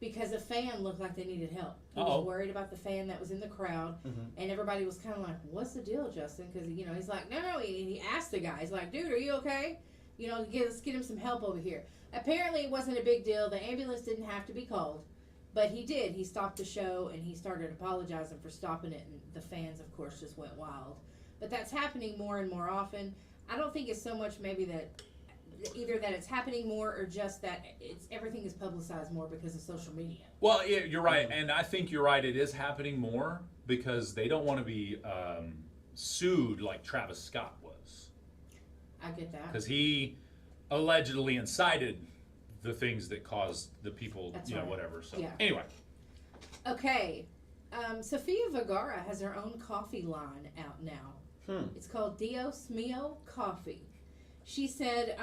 because a fan looked like they needed help. He was worried about the fan that was in the crowd, and everybody was kind of like, "What's the deal, Justin?" Because he's like, "No." He asked the guy, he's like, "Dude, are you okay? Let's get him some help over here." Apparently, it wasn't a big deal. The ambulance didn't have to be called, but he did. He stopped the show and he started apologizing for stopping it, and the fans, of course, just went wild. But that's happening more and more often. I don't think it's so much maybe that either that it's happening more or just that everything is publicized more because of social media. Well, yeah, you're right, and I think you're right. It is happening more because they don't want to be sued like Travis Scott was, I get that. because he allegedly incited the things that caused the people, That's right. whatever. So Yeah. anyway, Okay. Sofia Vergara has her own coffee line out now. It's called Dios Mio Coffee. She said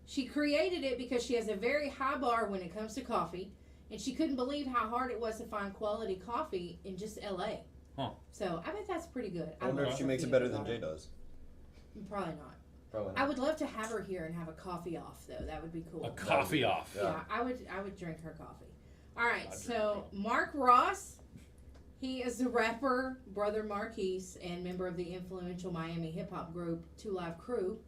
she created it because she has a very high bar when it comes to coffee, and she couldn't believe how hard it was to find quality coffee in just LA. Huh. So I bet that's pretty good. I wonder love if she makes it Sofia better than Vergara. Jay does. Probably not. Probably I not. would love to have her here and have a coffee off, though. That would be cool. a coffee off. Yeah, I would drink her coffee. All right, I'd so Mark Ross, he is the rapper Brother Marquise and member of the influential Miami hip hop group 2 Live Crew.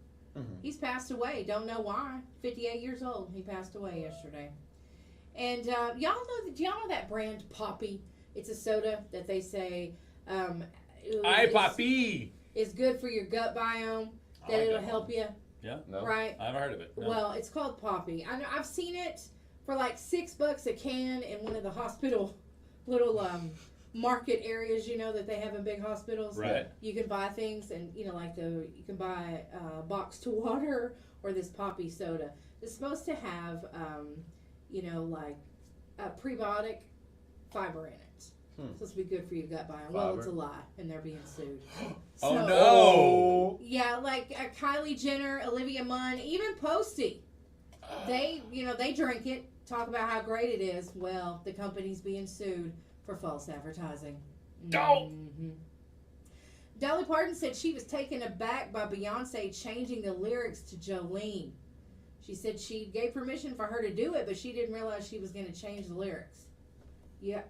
He's passed away. Don't know why. 58 years old. He passed away yesterday. And do y'all know that brand Poppy? It's a soda that they say Ay, papi. is good for your gut biome. I That like it'll that help you, No. right? I haven't heard of it. No. Well, it's called Poppy. I know I've seen it for like $6 a can in one of the hospital little market areas, that they have in big hospitals. Right. You can buy things, and you can buy boxed water or this Poppy soda. It's supposed to have like a prebiotic fiber in it. It's supposed to be good for your gut biome. Well, it's a lie, and they're being sued. Oh So- no! Yeah, like Kylie Jenner, Olivia Munn, even Posty. They drink it, talk about how great it is. Well, the company's being sued for false advertising. Go! Dolly Parton said she was taken aback by Beyonce changing the lyrics to Jolene. She said she gave permission for her to do it, but she didn't realize she was going to change the lyrics. Yeah,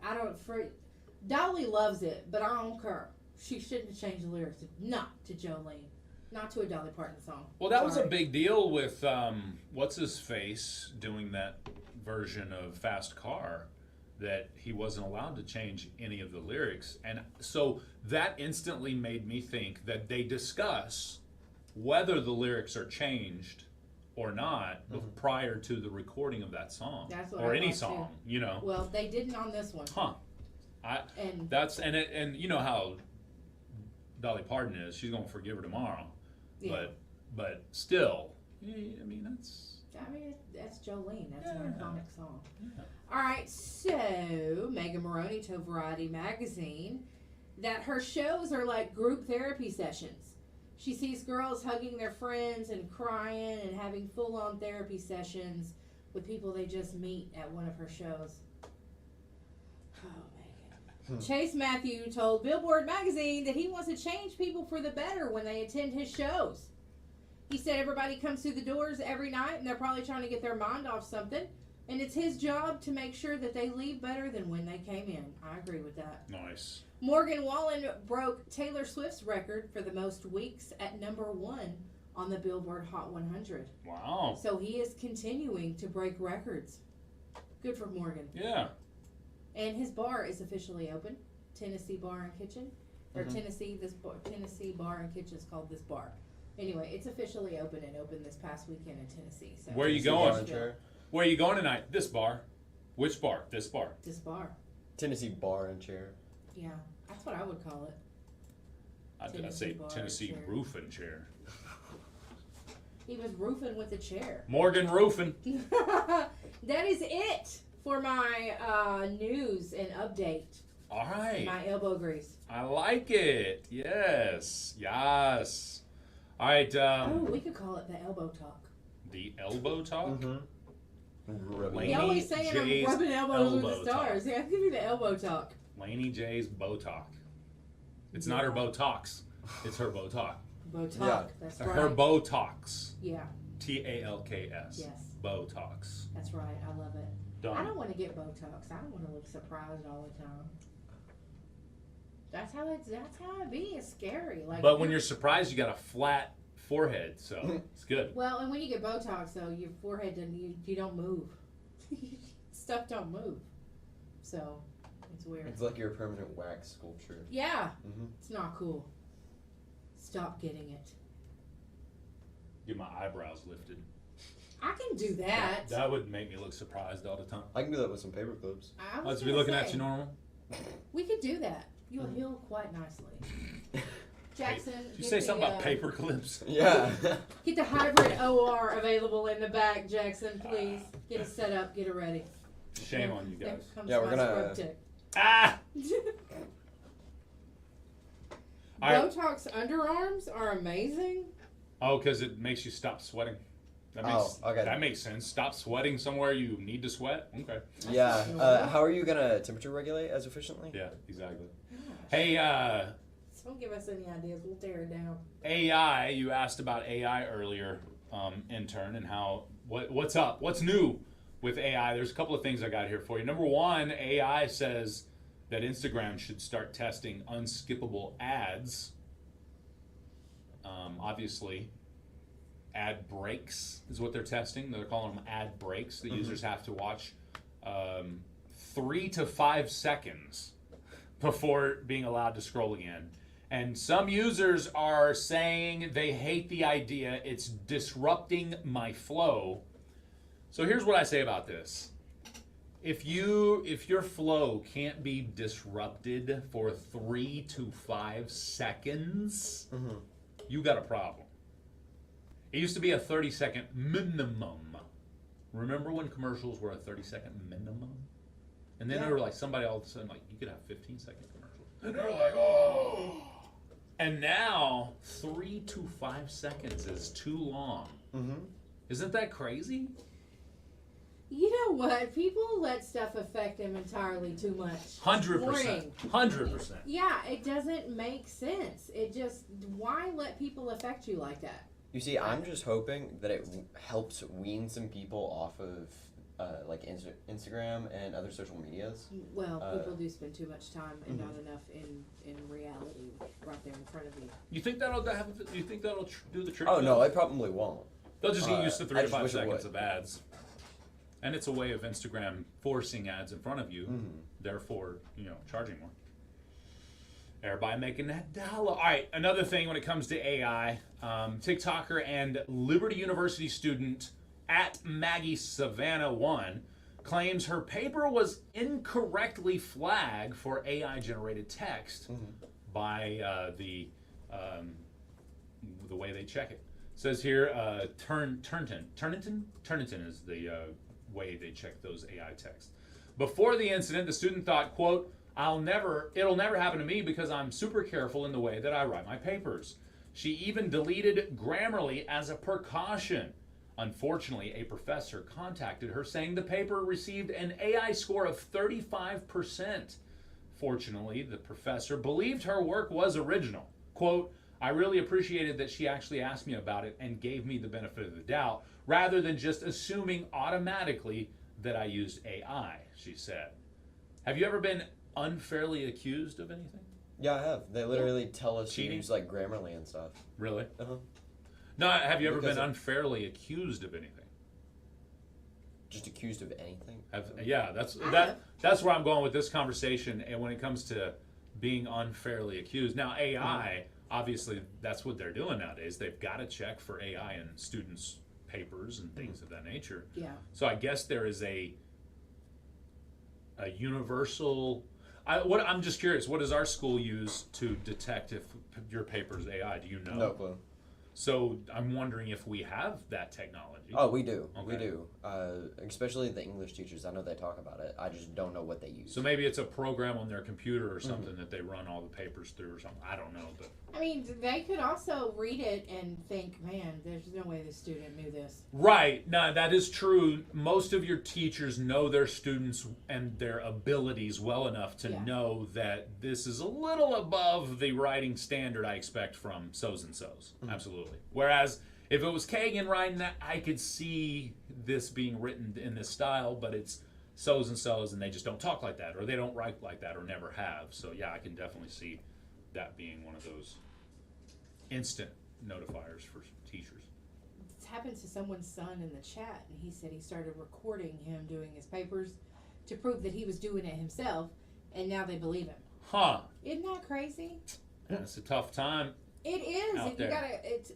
Dolly loves it, but I don't care. She shouldn't have changed the lyrics. Not to Jolene. Not to a Dolly Parton song. Well, that was a Sorry. big deal with what's his face doing that version of Fast Car, that he wasn't allowed to change any of the lyrics, and so that instantly made me think that they discuss whether the lyrics are changed or not prior to the recording of that song. That's what or I any thought, song, Well, they didn't on this one. Huh. And And you know how Dolly Parton is. She's gonna forgive her tomorrow. yeah. But still, yeah, I mean that's Jolene. That's an Yeah. iconic song. Yeah. All right, so Megan Maroney told Variety magazine that her shows are like group therapy sessions. She sees girls hugging their friends and crying and having full-on therapy sessions with people they just meet at one of her shows. Oh, Megan. Chase Matthew told Billboard magazine that he wants to change people for the better when they attend his shows. He said everybody comes through the doors every night and they're probably trying to get their mind off something. And it's his job to make sure that they leave better than when they came in. I agree with that. Nice. Morgan Wallen broke Taylor Swift's record for the most weeks at #1 on the Billboard Hot 100. Wow. So he is continuing to break records. Good for Morgan. Yeah. And his bar is officially open. Tennessee Bar and Kitchen. Or Tennessee Bar and Kitchen is called This Bar. Anyway, it's officially open and opened this past weekend in Tennessee. So Where are you Tennessee Bar going? and Chair. Where are you going tonight? This bar. Which bar? This bar. This bar. Tennessee Bar and Chair. Yeah, that's what I would call it. Did I Tennessee say bar and Tennessee chair. roofing chair? He was roofing with a chair. Morgan Roofing. That is it for my news and update. All right. My elbow grease. I like it. Yes. Yes. All right. Oh, we could call it the elbow talk. The elbow talk. Rubbing. You always saying J's I'm rubbing elbows with elbow the stars. Yeah, give me the elbow talk. Laney J's Botalk. It's not her Botox. It's her Botalk. Botox. Yeah. That's right. Her Botox. Yeah, Talks. Yes. Botox. that's right. I love it. Done. I don't want to get Botox. I don't want to look surprised all the time. That's how it be. It's scary. Like, But when you're surprised, you got a flat forehead, so it's good. well, and when you get Botox, though, your forehead doesn't. You don't move. Stuff don't move. So it's weird. It's like your permanent wax sculpture. Yeah, Mhm. it's not cool. Stop getting it. Get my eyebrows lifted. I can do that. That would make me look surprised all the time. I can do that with some paper clips. I was Let's be gonna looking say, at you normal. We could do that. You'll heal quite nicely. Jackson, Did you get say the, something about paper clips? Yeah. Get the hybrid OR available in the back, Jackson, please. Get it set up, get it ready. Shame on you There guys. comes Yeah, we're my gonna- scrub tech. Ah! All right. Botox underarms are amazing. Oh, because it makes you stop sweating. That makes, okay. That makes sense. Stop sweating somewhere you need to sweat. Okay. Yeah. How are you gonna temperature regulate as efficiently? Yeah, exactly. Gosh. Hey, Don't give us any ideas. We'll tear it down. AI. You asked about AI earlier, intern, and how what's up? What's new with AI? There's a couple of things I got here for you. Number one, AI says that Instagram should start testing unskippable ads. Obviously, ad breaks is what they're testing. They're calling them ad breaks. The users have to watch 3 to 5 seconds before being allowed to scroll again. And some users are saying they hate the idea. It's disrupting my flow. So here's what I say about this. If your flow can't be disrupted for 3 to 5 seconds, you got a problem. It used to be a 30-second minimum. Remember when commercials were a 30-second minimum? And then Yeah. they were like, somebody all of a sudden, like, you could have 15-second commercials. And they're like, oh. And now, 3 to 5 seconds is too long. Isn't that crazy? You know what? People let stuff affect them entirely too much. 100%. Boring. 100%. Yeah, it doesn't make sense. It just, why let people affect you like that? You see, I'm just hoping that it helps wean some people off of like Instagram and other social medias. Well, people do spend too much time and not enough in reality right there in front of you. You think that'll do the trick? Oh though? no, it probably won't. They'll just get used to 3 I to just 5 wish it seconds would. of ads. And it's a way of Instagram forcing ads in front of you, therefore, charging more. Everybody making that dollar. All right, another thing when it comes to AI, TikToker and Liberty University student at Maggie Savannah 1 claims her paper was incorrectly flagged for AI-generated text by the way they check it. It says here, Turnitin is the way they check those AI texts. Before the incident, the student thought, quote, it'll never happen to me because I'm super careful in the way that I write my papers. She even deleted Grammarly as a precaution. Unfortunately, a professor contacted her saying the paper received an AI score of 35%. Fortunately, the professor believed her work was original. Quote, I really appreciated that she actually asked me about it and gave me the benefit of the doubt, rather than just assuming automatically that I used AI, she said. Have you ever been unfairly accused of anything? Yeah, I have. They literally tell us Cheating? to use like Grammarly and stuff. Really? Uh-huh. No, have you ever Because been unfairly accused of anything? Just accused of anything. That's where I'm going with this conversation. And when it comes to being unfairly accused, now AI, obviously, that's what they're doing nowadays. They've got to check for AI in students' papers and things of that nature. Yeah. So I guess there is a universal. I'm just curious. What does our school use to detect if your paper is AI? Do you know? No clue. So I'm wondering if we have that technology. Oh, we do. Okay. We do. Especially the English teachers. I know they talk about it. I just don't know what they use. So maybe it's a program on their computer or something that they run all the papers through or something. I don't know, but I mean, they could also read it and think, man, there's no way this student knew this. right. No, that is true. Most of your teachers know their students and their abilities well enough to Yeah. know that this is a little above the writing standard I expect from so's and so's. Absolutely. Whereas if it was Kagan writing that, I could see this being written in this style, but it's so's and so's and they just don't talk like that, or they don't write like that, or never have. So yeah, I can definitely see that being one of those instant notifiers for teachers. It's happened to someone's son in the chat, and he said he started recording him doing his papers to prove that he was doing it himself, and now they believe him. Huh. Isn't that crazy? That's a tough time. It is. Out If there. you gotta, it's.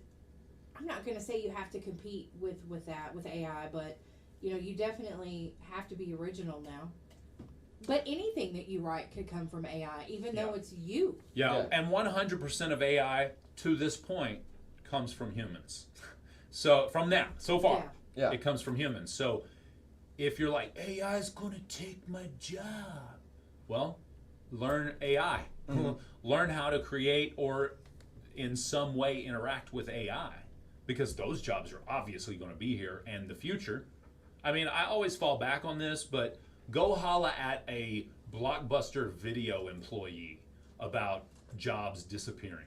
I'm not gonna say you have to compete with that with AI, but you know you definitely have to be original now. But anything that you write could come from AI, even though it's you. Yeah, and 100% of AI to this point comes from humans. So from now, so far, Yeah. it comes from humans. So if you're like, AI is going to take my job, well, learn AI. Learn how to create or in some way interact with AI, because those jobs are obviously going to be here and the future. I mean, I always fall back on this, but go holla at a Blockbuster Video employee about jobs disappearing.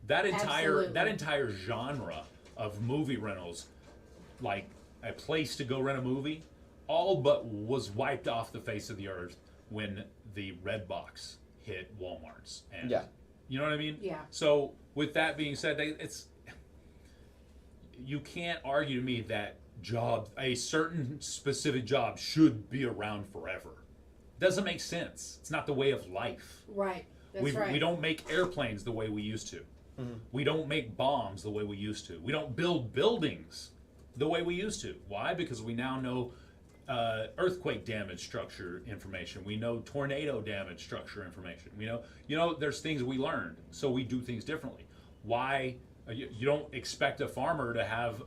That Absolutely. entire genre of movie rentals, like a place to go rent a movie, all but was wiped off the face of the earth when the Redbox hit Walmart's. And Yeah. you know what I mean? Yeah. So with that being said, you can't argue to me that a certain specific job should be around forever. Doesn't make sense. It's not the way of life. Right. That's right. We don't make airplanes the way we used to. We don't make bombs the way we used to. We don't build buildings the way we used to. Why? Because we now know earthquake damage structure information. We know tornado damage structure information. We know there's things we learned, so we do things differently. Why? You don't expect a farmer to have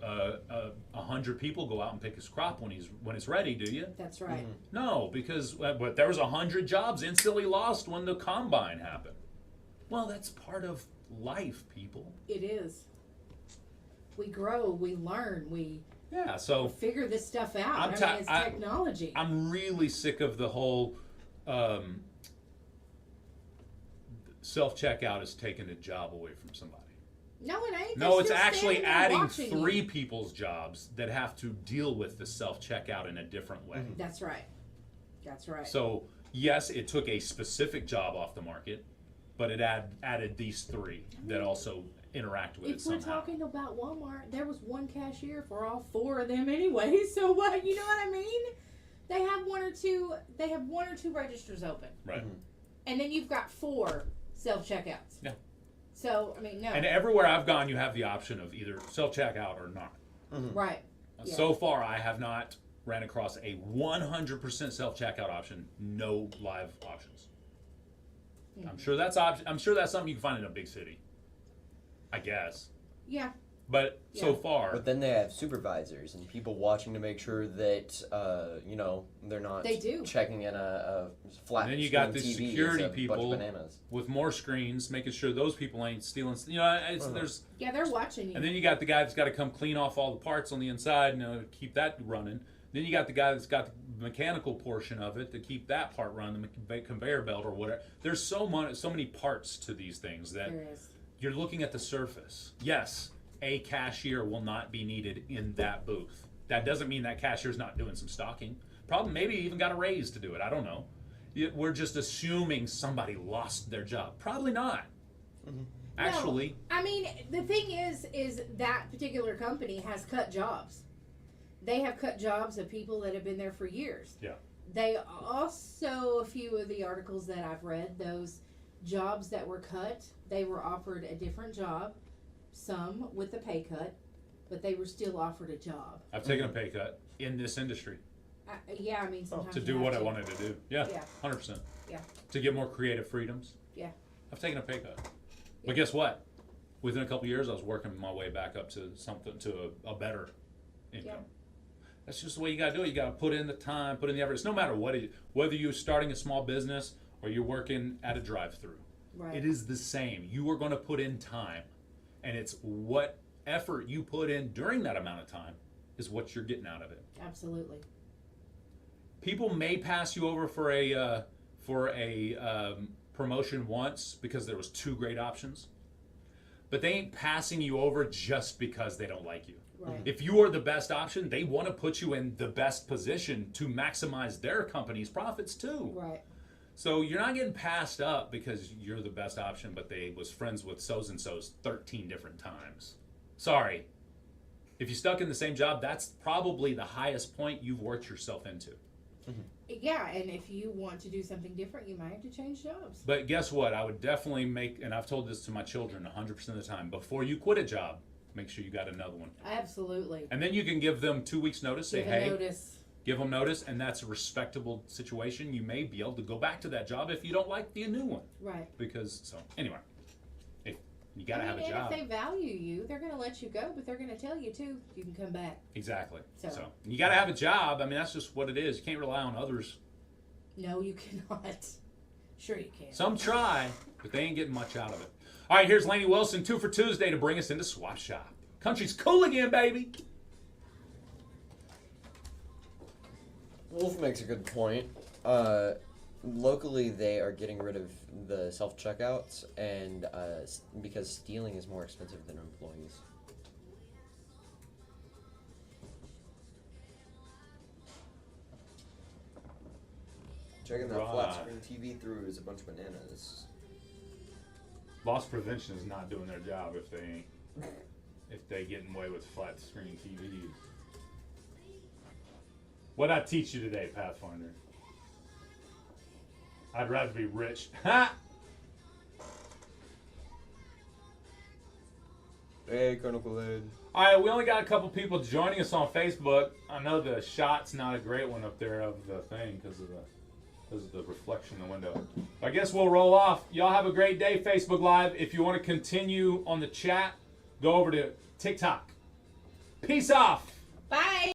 100 people go out and pick his crop when it's ready, do you? That's right. No, because but there was 100 jobs instantly lost when the combine happened. Well, that's part of life, people. It is. We grow, we learn, we So figure this stuff out. I'm I mean, it's technology. I'm really sick of the whole self-checkout is taking a job away from somebody. No, it ain't. No, They're it's still actually standing there adding watching 3 you. people's jobs that have to deal with the self-checkout in a different way. That's right. That's right. So, yes, it took a specific job off the market, but it added these 3 that also interact with it if we're somehow. talking about Walmart, there was one cashier for all 4 of them anyway. So what? You know what I mean? They have one or two registers open, Right. and then you've got 4 self checkouts. Yeah. So I mean, no. And everywhere I've gone, you have the option of either self-checkout or not. Right. Yeah. So far, I have not ran across a 100% self-checkout option, no live options. I'm sure that's something you can find in a big city. I guess. Yeah. But so Yeah. far, But then they have supervisors and people watching to make sure that they're not They do. checking in a flat. And then you got screen these TV. security It's a people bunch of bananas. with more screens, making sure those people ain't stealing. There's. Yeah, they're watching you. And then you got the guy that's got to come clean off all the parts on the inside and keep that running. Then you got the guy that's got the mechanical portion of it to keep that part running, the conveyor belt or whatever. There's so many parts to these things that There is. you're looking at the surface. Yes, a cashier will not be needed in that booth. That doesn't mean that cashier's not doing some stocking. Probably maybe even got a raise to do it. I don't know. We're just assuming somebody lost their job. Probably not. Actually, I mean, the thing is that particular company has cut jobs. They have cut jobs of people that have been there for years. Yeah. They also, a few of the articles that I've read, those jobs that were cut, they were offered a different job, some with a pay cut, but they were still offered a job. I've taken a pay cut in this industry Yeah, I mean, sometimes to you do have what I to. wanted to do. Yeah, Yeah. 100%. Yeah. To get more creative freedoms. Yeah. I've taken a pay cut. Yeah. But guess what? Within a couple of years, I was working my way back up to a better income. Yeah. That's just the way you got to do it. You got to put in the time, put in the effort. It's no matter whether you're starting a small business or you're working at a drive-through. Right. It is the same. You are going to put in time, and it's what effort you put in during that amount of time is what you're getting out of it. Absolutely. People may pass you over for a promotion once because there was 2 great options, but they ain't passing you over just because they don't like you. Right. If you are the best option, they want to put you in the best position to maximize their company's profits too. Right. So you're not getting passed up because you're the best option, but they was friends with so's and so's 13 different times. Sorry. If you stuck in the same job, that's probably the highest point you've worked yourself into. Yeah, and if you want to do something different, you might have to change jobs. But guess what? I would definitely and I've told this to my children 100% of the time, before you quit a job, make sure you got another one. Absolutely. And then you can give them 2 weeks notice, say, Give a hey, notice. give them notice, and that's a respectable situation. You may be able to go back to that job if you don't like the new one. Right. Anyway, if you got to have a and job. if they value you, they're going to let you go, but they're going to tell you too, you can come back. Exactly. So. So you got to have a job. I mean, that's just what it is. You can't rely on others. No, you cannot. Sure you can. Some try, but they ain't getting much out of it. All right, here's Laney Wilson, 2 for Tuesday to bring us into Swap Shop. Country's cool again, baby. Wolf makes a good point. Locally, they are getting rid of the self-checkouts, and because stealing is more expensive than employees. Checking that Right. flat screen TV through is a bunch of bananas. Loss prevention is not doing their job if they getting away with flat screen TVs. What'd I teach you today, Pathfinder? I'd rather be rich. Ha! Hey, Colonel Kool-Aid. All right, we only got a couple people joining us on Facebook. I know the shot's not a great one up there of the thing because of the reflection in the window. I guess we'll roll off. Y'all have a great day, Facebook Live. If you want to continue on the chat, go over to TikTok. Peace off. Bye.